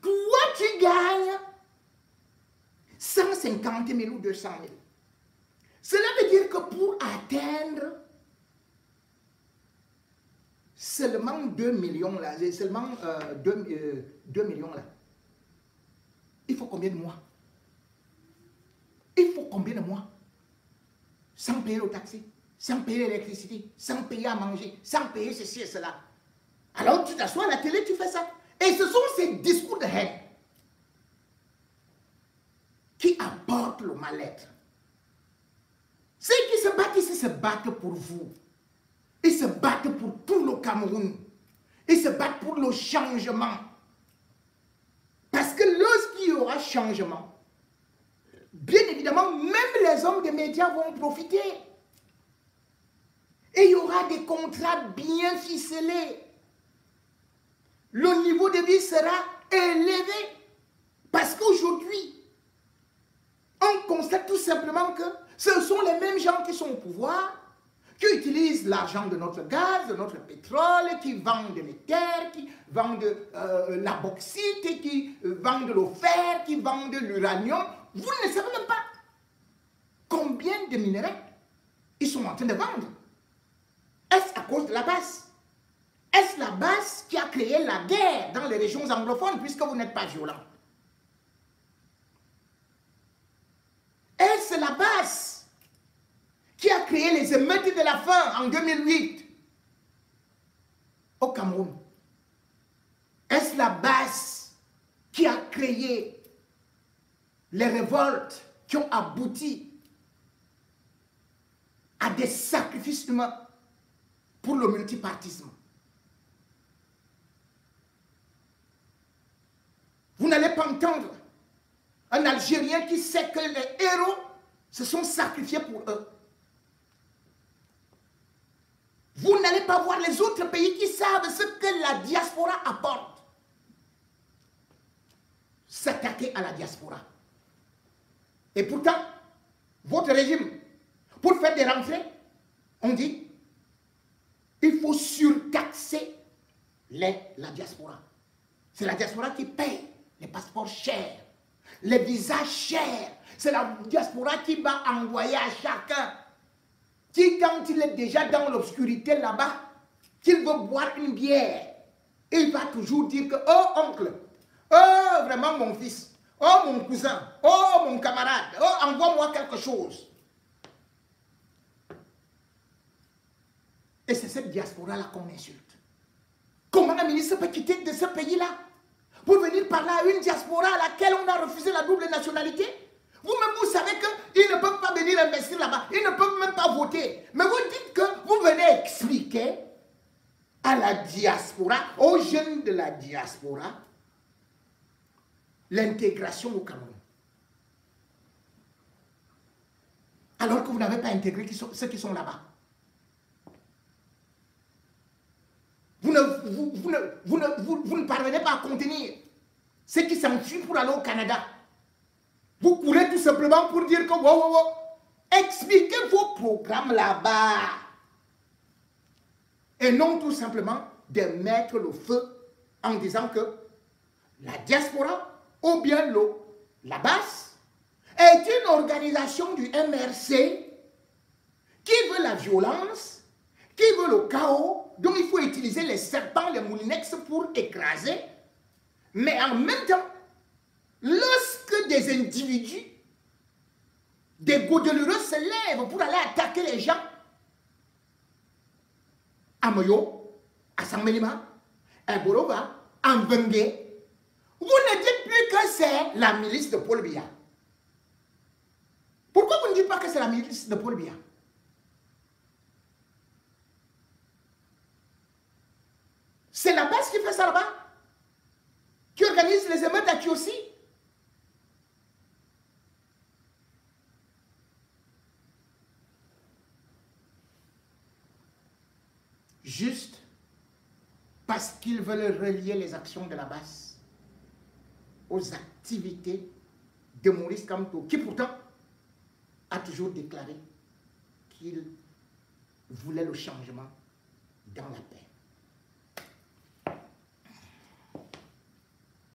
toi, tu gagnes 150 000 ou 200 000. Cela veut dire que pour atteindre seulement 2 millions là, seulement 2 millions là, il faut combien de mois? Il faut combien de mois? Sans payer le taxi, sans payer l'électricité, sans payer à manger, sans payer ceci et cela. Alors tu t'assois à la télé, tu fais ça. Et ce sont ces discours de haine qui apportent le mal-être. Ceux qui se battent ici se battent pour vous. Ils se battent pour tout le Cameroun. Ils se battent pour le changement. Parce que lorsqu'il y aura changement, bien évidemment, même les hommes des médias vont profiter. Et il y aura des contrats bien ficelés. Le niveau de vie sera élevé. Parce qu'aujourd'hui, on constate tout simplement que ce sont les mêmes gens qui sont au pouvoir, qui utilisent l'argent de notre gaz, de notre pétrole, qui vendent les terres, qui vendent la bauxite, qui vendent le fer, qui vendent l'uranium. Vous ne savez même pas combien de minéraux ils sont en train de vendre. Est-ce à cause de la base? Est-ce la base qui a créé la guerre dans les régions anglophones puisque vous n'êtes pas violent? Est-ce la base qui a créé les émeutes de la faim en 2008 au Cameroun? Est-ce la base qui a créé les révoltes qui ont abouti à des sacrifices humains pour le multipartisme? Vous n'allez pas entendre un Algérien qui sait que les héros se sont sacrifiés pour eux. Vous n'allez pas voir les autres pays qui savent ce que la diaspora apporte s'attaquer à la diaspora. Et pourtant, votre régime, pour faire des rentrées, on dit, il faut surtaxer la diaspora. C'est la diaspora qui paye les passeports chers, les visas chers. C'est la diaspora qui va envoyer à chacun, qui, quand il est déjà dans l'obscurité là-bas, qu'il veut boire une bière, il va toujours dire que, oh oncle, oh vraiment mon fils, oh mon cousin, oh mon camarade, oh envoie-moi quelque chose. Et c'est cette diaspora-là qu'on insulte. Comment un ministre peut quitter de ce pays-là pour venir parler à une diaspora à laquelle on a refusé la double nationalité? Vous-même, vous savez qu'ils ne peuvent pas venir investir là-bas. Ils ne peuvent même pas voter. Mais vous dites que vous venez expliquer à la diaspora, aux jeunes de la diaspora, l'intégration au Cameroun. Alors que vous n'avez pas intégré ceux qui sont là-bas. Vous ne parvenez pas à contenir ceux qui s'enfuient pour aller au Canada. Vous courez tout simplement pour dire que expliquez vos programmes là-bas. Et non tout simplement de mettre le feu en disant que la diaspora ou bien la base est une organisation du MRC qui veut la violence, qui veut le chaos, donc il faut utiliser les serpents, les moulinex pour écraser. Mais en même temps, lorsque des individus, des godelureux se lèvent pour aller attaquer les gens, à Moyo, à Sangmelima, à Borova, à Mbengue, vous ne dites plus que c'est la milice de Paul Biya. Pourquoi vous ne dites pas que c'est la milice de Paul Biya? C'est la base qui fait ça là-bas, qui organise les émeutes à Kiossi. Juste parce qu'ils veulent relier les actions de la base aux activités de Maurice Kamto, qui pourtant a toujours déclaré qu'il voulait le changement dans la paix.